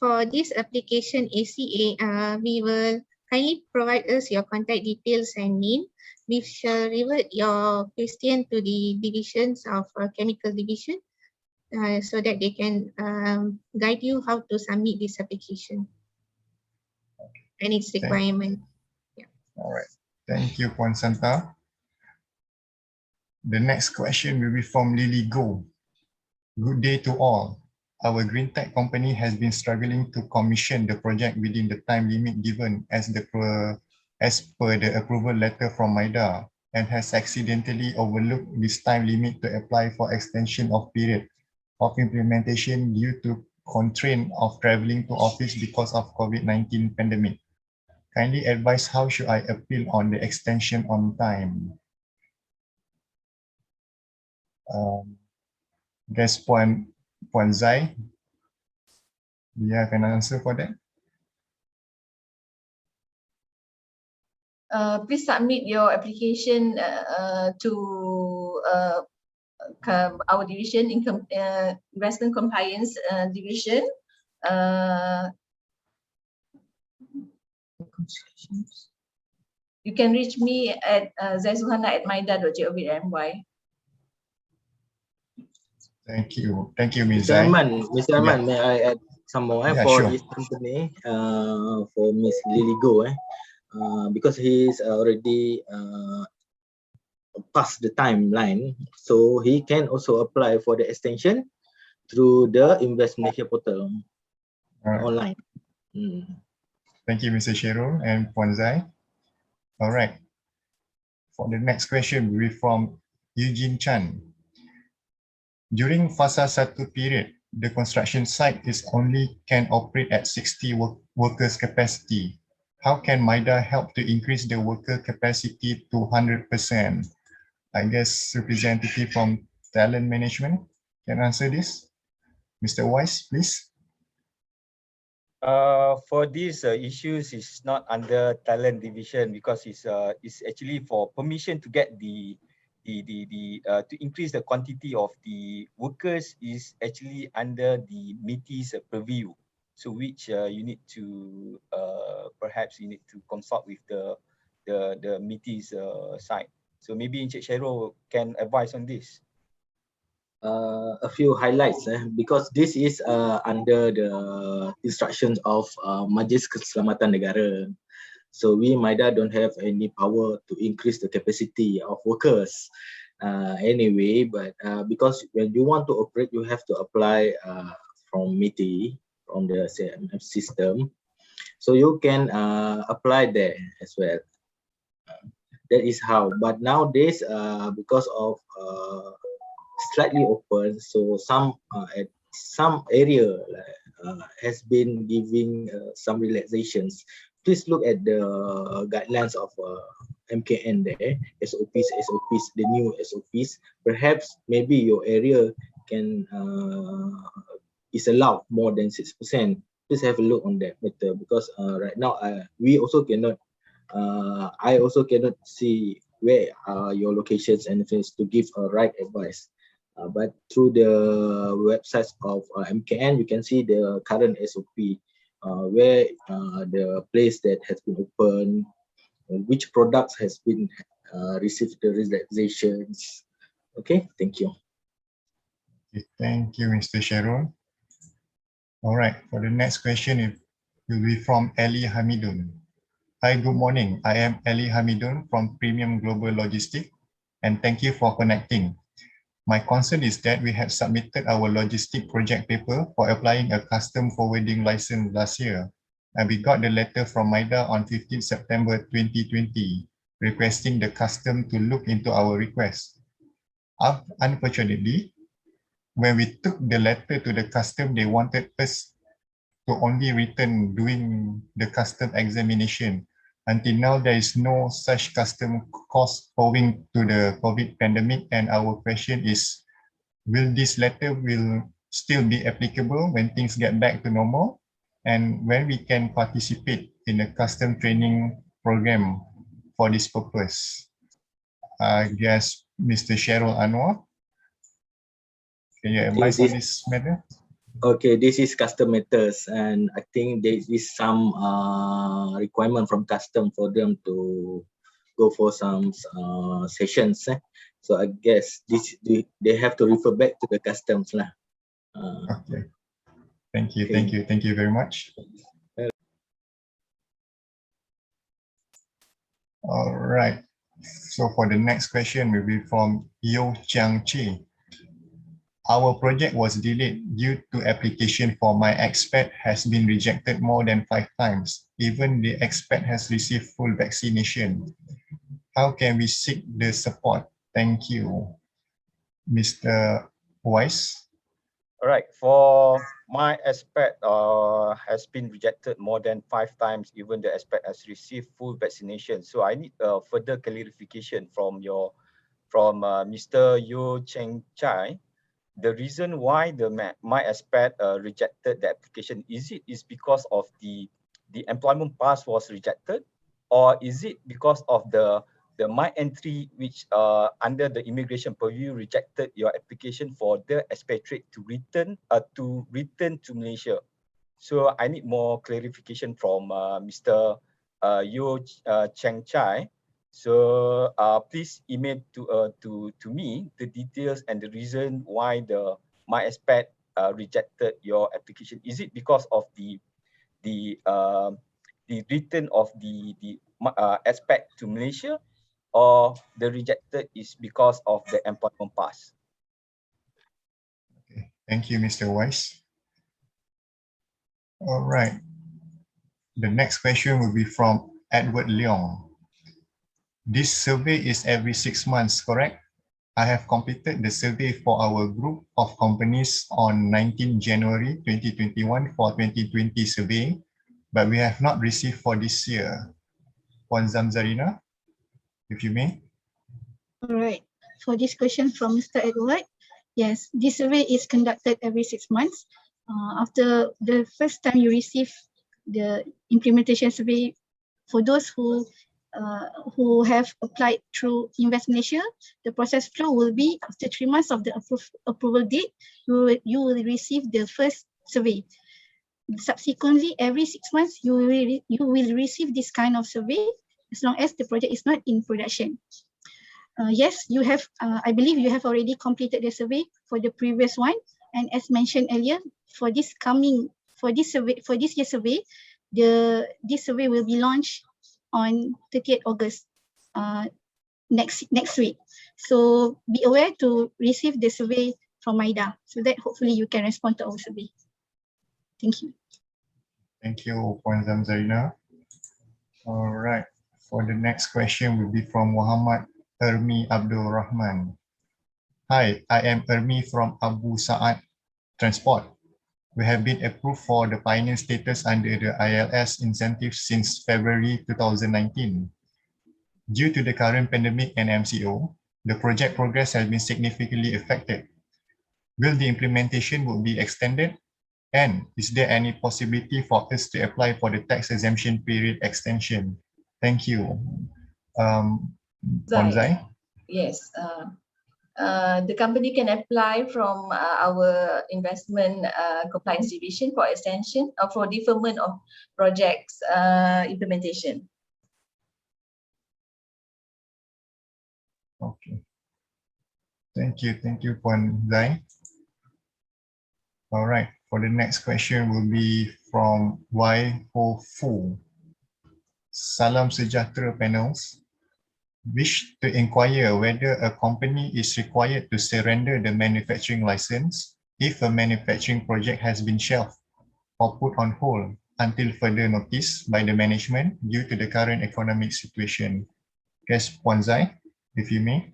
For this application ACA, we will kindly provide us your contact details and name. We shall revert your question to the divisions of chemical division so that they can guide you how to submit this application and its requirement. All right. Thank you, Puan Santa. The next question will be from Lily Go. Good day to all. Our green tech company has been struggling to commission the project within the time limit given as per the approval letter from MIDA, and has accidentally overlooked this time limit to apply for extension of period of implementation due to constraint of traveling to office because of COVID-19 pandemic. Kindly advise how should I appeal on the extension on time? Guess Puan Zai, do you have an answer for that? Please submit your application to our division, Investment Compliance Division. You can reach me at zaizuhana@mida.gov.my. Thank you. Thank you, Ms. Mr. Zai. Aiman, may I add some more Yeah, for sure. this company, for Miss Lily Go, because he is already past the timeline, so he can also apply for the extension through the InvestMalaysia Portal online. Thank you, Mr. Sherul and Puan Zai. All right. For the next question, we're from Eugene Chan. During Fasa 1 period, the construction site only can operate at 60 workers capacity. How can MIDA help to increase the worker capacity to 100%? I guess representative from talent management can answer this. Mr. Wise, please. For these issues, it's not under talent division because it's actually for permission to get the to increase the quantity of the workers is actually under the MITI's purview. So which you need to perhaps you need to consult with the MITI's side. So maybe Encik Shahrul can advise on this. A few highlights because this is under the instructions of Majlis Keselamatan Negara. So we MIDA don't have any power to increase the capacity of workers anyway, but because when you want to operate, you have to apply from MITI, from the CMF system. So you can apply there as well. That is how. But nowadays, because of slightly open, so some at some area has been giving some relaxations. Please look at the guidelines of MKN there, SOPs, the new SOPs. Perhaps maybe your area can is allowed more than 6%. Please have a look on that matter, because right now we also cannot. I also cannot see where are your locations and things to give a right advice. But through the websites of MKN, you can see the current SOP, where the place that has been opened, which products has been received the relaxations. Okay, thank you. Okay, thank you, Mr. Shahrul. All right, for the next question, it will be from Ali Hamidun. Hi, good morning. I am Ali Hamidun from Premium Global Logistics, and thank you for connecting. My concern is that we have submitted our logistic project paper for applying a custom forwarding license last year, and we got the letter from MIDA on 15 September 2020 requesting the custom to look into our request. Unfortunately, when we took the letter to the custom, they wanted us to only return doing the custom examination. Until now, there is no such custom cost owing to the COVID pandemic, and our question is, will this letter will still be applicable when things get back to normal, and when we can participate in a custom training program for this purpose? I guess Mr. Shahrul Anwar, can you advise on this matter? Okay, this is custom matters, and I think there is some requirement from custom for them to go for some sessions. So I guess this they have to refer back to the customs lah. Okay, thank you, Okay. thank you very much. All right, so for the next question will be from Yo Chiang Chi. Our project was delayed due to application for my expat has been rejected more than 5 times. Even the expat has received full vaccination. How can we seek the support? Thank you. Mr. Weiss. All right, for my expat has been rejected more than 5 times, even the expat has received full vaccination. So I need further clarification from Mr. Yo Cheng Chai. The reason why my expat rejected the application, is because of the employment pass was rejected, or is it because of the my entry which under the immigration purview rejected your application for the expatriate to return to Malaysia? So I need more clarification from Mr. Yo Cheng Chai. So please email to me the details and the reason why my expat rejected your application. Is it because of the return of the expat to Malaysia, or the rejected is because of the employment pass? Okay, thank you, Mr. Weiss. All right, the next question will be from Edward Leong. This survey is every 6 months, correct? I have completed the survey for our group of companies on 19 January 2021 for 2020 survey, but we have not received for this year. Puan Zamzarina, if you may. All right. For this question from Mr. Edward, yes, this survey is conducted every 6 months. After the first time you receive the implementation survey, for those who who have applied through InvestMalaysia, the process flow will be after 3 months of the approval date, you will receive the first survey. Subsequently, every 6 months, you will receive this kind of survey as long as the project is not in production. Yes, you have. I believe you have already completed the survey for the previous one, and as mentioned earlier, for this year's survey, this survey will be launched on 30th August next week. So be aware to receive the survey from MIDA so that hopefully you can respond to our survey. Thank you. Thank you, Puan Zamzarina. All right. For the next question will be from Muhammad Ermi Abdul Rahman. Hi, I am Ermi from Abu Sa'ad Transport. We have been approved for the pioneer status under the ILS incentive since February 2019. Due to the current pandemic and MCO, the project progress has been significantly affected. Will the implementation will be extended? And is there any possibility for us to apply for the tax exemption period extension? Thank you. Zai? Yes. The company can apply from our investment compliance division for extension or for deferment of projects implementation. Okay. Thank you, Puan Zai. All right. For the next question will be from Y Ho Fu. Salam Sejahtera panels. Wish to inquire whether a company is required to surrender the manufacturing license if a manufacturing project has been shelved or put on hold until further notice by the management due to the current economic situation. Yes, Puan Zai, if you may.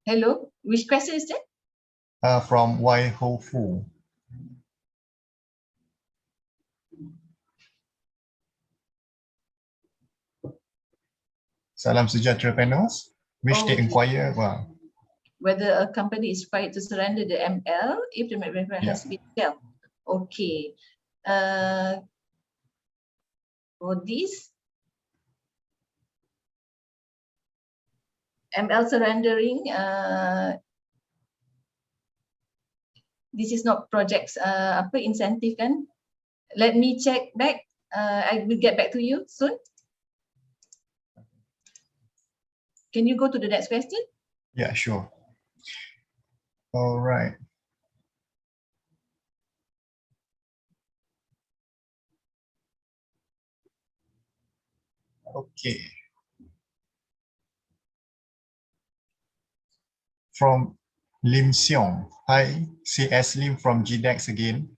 Hello, which question is that? From Y Ho Fu. Salam Sejahtera panels. Wish to inquire whether a company is required to surrender the ML if the manufacturer has been shelved. Okay. For this, ML surrendering, this is not projects incentive kan? Let me check back. I will get back to you soon. Can you go to the next question? Yeah, sure. All right. Okay. From Lim Seong. Hi, CS Lim from GDEX again.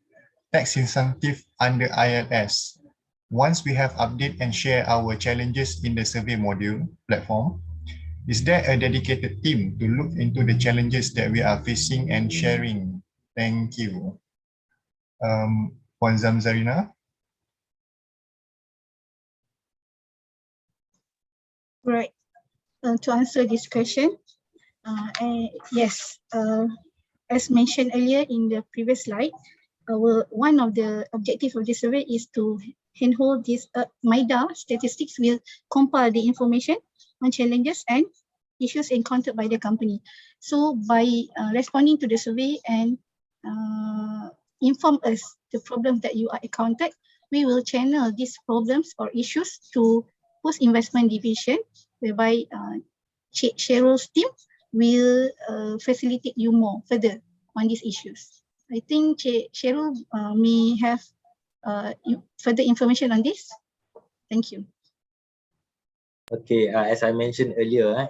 Tax incentive under ILS. Once we have update and share our challenges in the survey module platform, is there a dedicated team to look into the challenges that we are facing and sharing? Thank you. Puan Zamzarina. Right. To answer this question, yes, as mentioned earlier in the previous slide, one of the objectives of this survey is to handhold this MIDA statistics will compile the information on challenges and issues encountered by the company. So by responding to the survey and inform us the problems that you are encountered, we will channel these problems or issues to post-investment division, whereby Cheryl's team will facilitate you more further on these issues. I think Cheryl may have further information on this. Thank you. Okay, as I mentioned earlier,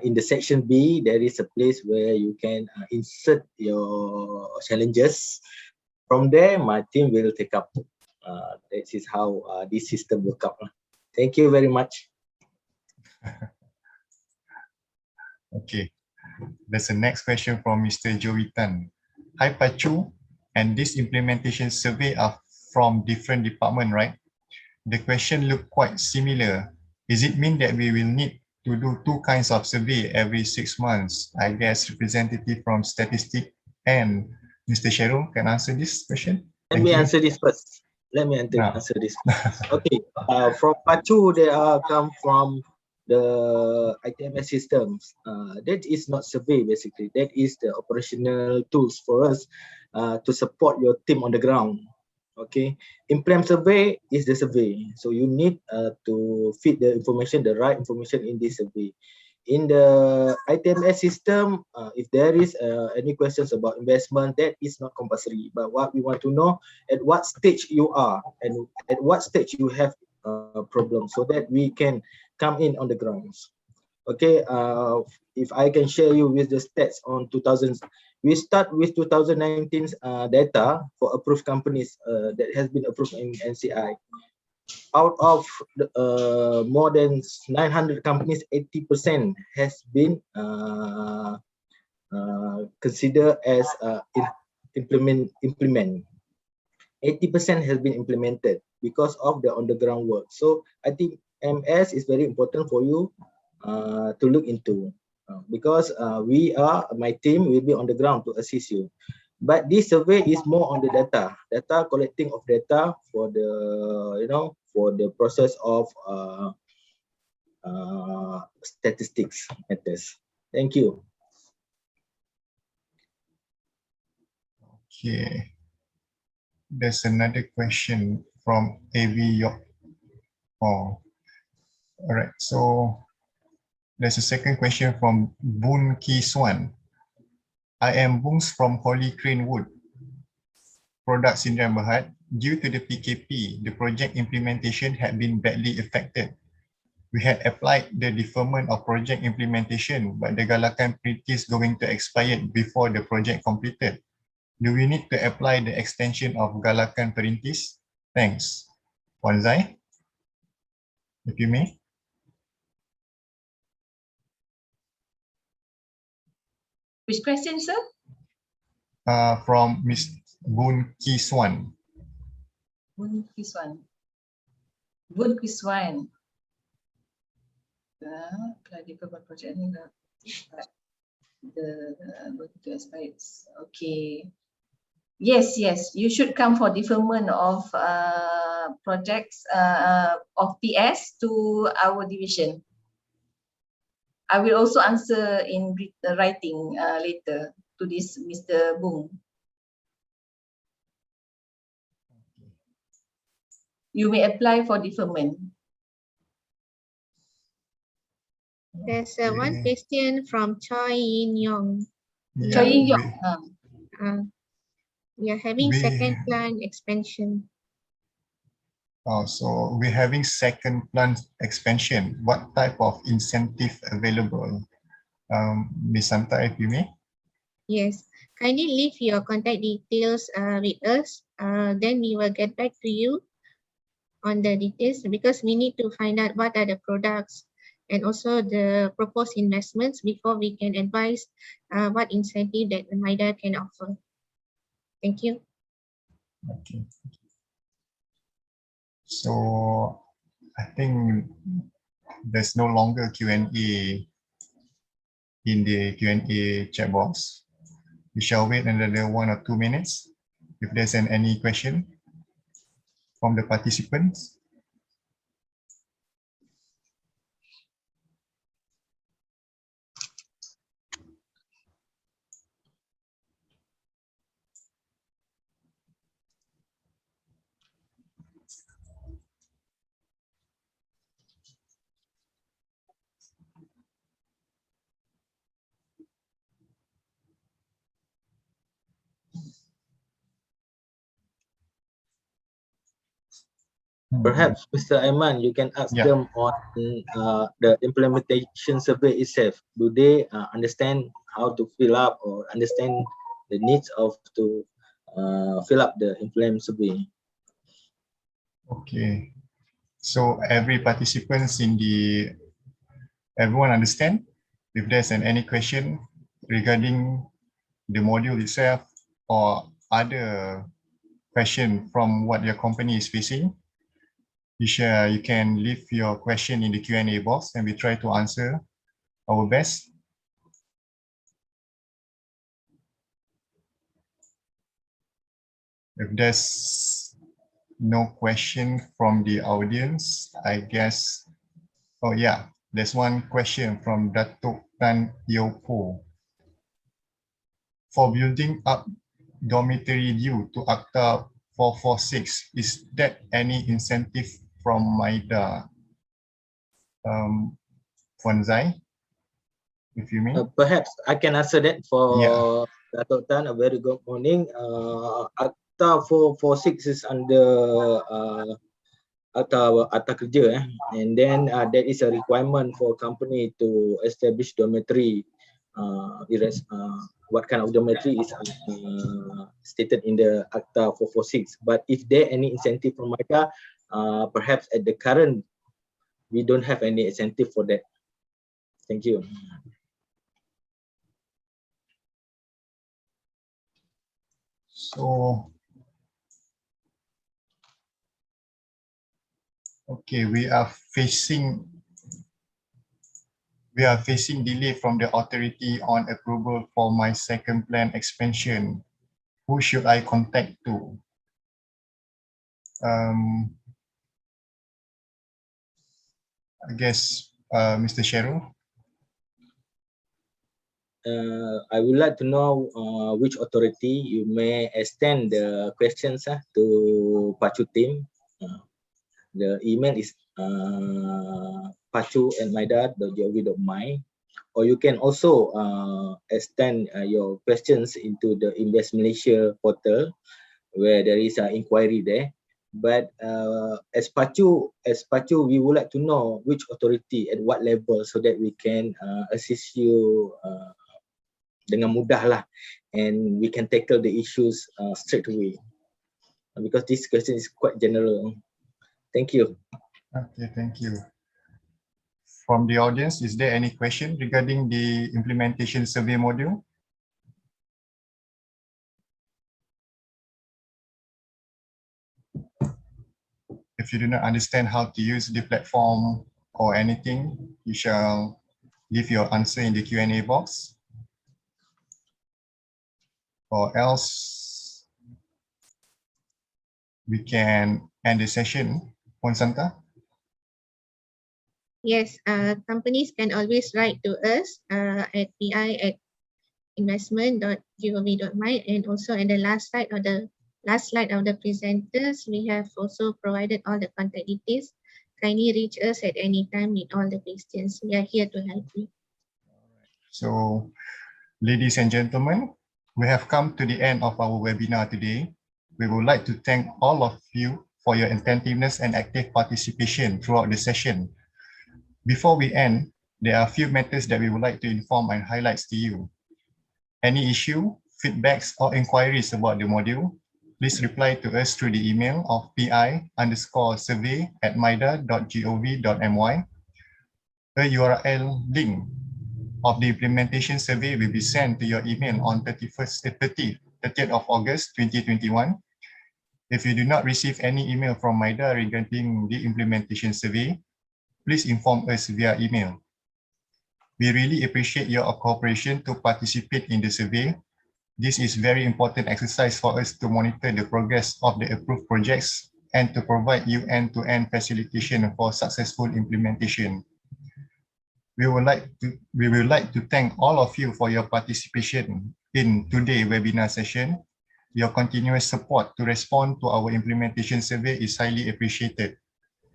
in the section B, there is a place where you can insert your challenges. From there, my team will take up. That is how this system works out. Thank you very much. Okay, there's a next question from Mr. Joey Tan. Hi Pachu, and this implementation survey are from different department, right? The question look quite similar. Does it mean that we will need to do two kinds of survey every 6 months? I guess representative from statistic and Mr. Cheryl can answer this question. Let me answer this first. Let me answer this. Okay. From part 2, they come from the ITMS systems. That is not survey basically. That is the operational tools for us to support your team on the ground. Okay. Implement survey is the survey. So you need to feed the information, the right information in this survey. In the ITMS system, if there is any questions about investment, that is not compulsory. But what we want to know, at what stage you are and at what stage you have problems, so that we can come in on the grounds. Okay, if I can share you with the stats on 2000, we start with 2019's data for approved companies that has been approved in NCI. Out of more than 900 companies, 80% has been considered as implement. 80% has been implemented because of the on the ground work. So I think MS is very important for you to look into because my team will be on the ground to assist you. But this survey is more on the data collecting of data for the for the process of statistics matters. Thank you. Okay. There's another question from AV York. Oh, all right. So there's a second question from Boon Ki Swan. I am Boons from Holy Crane Wood Products in Berhad. Due to the PKP, the project implementation had been badly affected. We had applied the deferment of project implementation, but the Galakan Perintis going to expire before the project completed. Do we need to apply the extension of Galakan Perintis? Thanks. Wan Zai, if you may. Which question, sir? From Ms. Boon Ki Swan. Boon Kiswan. Boon Kiswan. Development project ni the aspects. Okay. Yes, you should come for deferment of projects of PS to our division. I will also answer in writing later to this Mr. Boong. You may apply for deferment. There's one question from Choi Yin Yong. Yeah, Choi Yin Yong. We are having second plant expansion. So we're having second plant expansion. What type of incentive available? Ms. Santa, if you may. Yes, kindly leave your contact details with us. Then we will get back to you on the details because we need to find out what are the products and also the proposed investments before we can advise what incentive that the MIDA can offer. Thank you. Okay. So I think there's no longer Q&A in the Q&A chat box. We shall wait another 1 or 2 minutes if there's any question from the participants. Perhaps, Mr. Aiman, you can ask them on the implementation survey itself. Do they understand how to fill up or understand the needs of to fill up the implement survey? Okay. So every participants in the, everyone understand? If there's any question regarding the module itself or other question from what your company is facing, you can leave your question in the Q&A box and we try to answer our best. If there's no question from the audience, I guess, oh yeah, there's one question from Datuk Tan Yopo. For building up dormitory due to Acta 446, is that any incentive from MIDA? Puan Zai, if you mean. Perhaps I can answer that for Yeah. Dato' Tan. A very good morning. Acta 446 is under Akta Kerja, and then there is a requirement for a company to establish dormitory. What kind of dormitory is stated in the Acta 446. But if there any incentive from MIDA, perhaps at the current, we don't have any incentive for that. Thank you. So, okay, we are facing delay from the authority on approval for my second plan expansion. Who should I contact to? I guess Mr. Cheryl. I would like to know which authority you may extend the questions to Pacu team. The email is pacu@mida.gov.my, or you can also extend your questions into the InvestMalaysia Portal, where there is an inquiry there. But as Pacu, we would like to know which authority at what level, so that we can assist you dengan mudah lah, and we can tackle the issues straight away, because this question is quite general. Thank you. Okay, thank you. From the audience, is there any question regarding the implementation survey module? If you do not understand how to use the platform or anything, you shall leave your answer in the Q&A box. Or else, we can end the session. Puan Santa? Yes, companies can always write to us at pi@investment.gov.my, and also in the last slide of the presenters, we have also provided all the contact details. Kindly reach us at any time with all the questions. We are here to help you. So, ladies and gentlemen, we have come to the end of our webinar today. We would like to thank all of you for your attentiveness and active participation throughout the session. Before we end, there are a few matters that we would like to inform and highlight to you. Any issue, feedbacks, or inquiries about the module, please reply to us through the email of pi_survey@mida.gov.my. A URL link of the implementation survey will be sent to your email on 30th of August 2021. If you do not receive any email from MIDA regarding the implementation survey, please inform us via email. We really appreciate your cooperation to participate in the survey. This is very important exercise for us to monitor the progress of the approved projects and to provide you end-to-end facilitation for successful implementation. We would like to thank all of you for your participation in today's webinar session. Your continuous support to respond to our implementation survey is highly appreciated.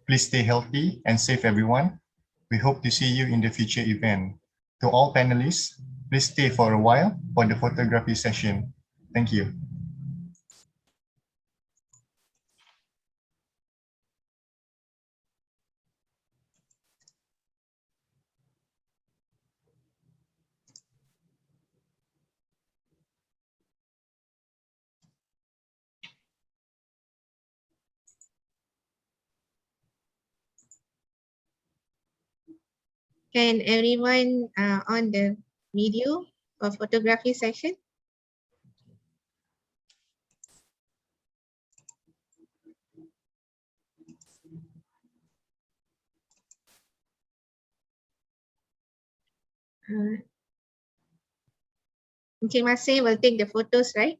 Please stay healthy and safe, everyone. We hope to see you in the future event. To all panelists, please stay for a while for the photography session. Thank you. Can everyone on the video or photography session? Encik Masih will take the photos, right?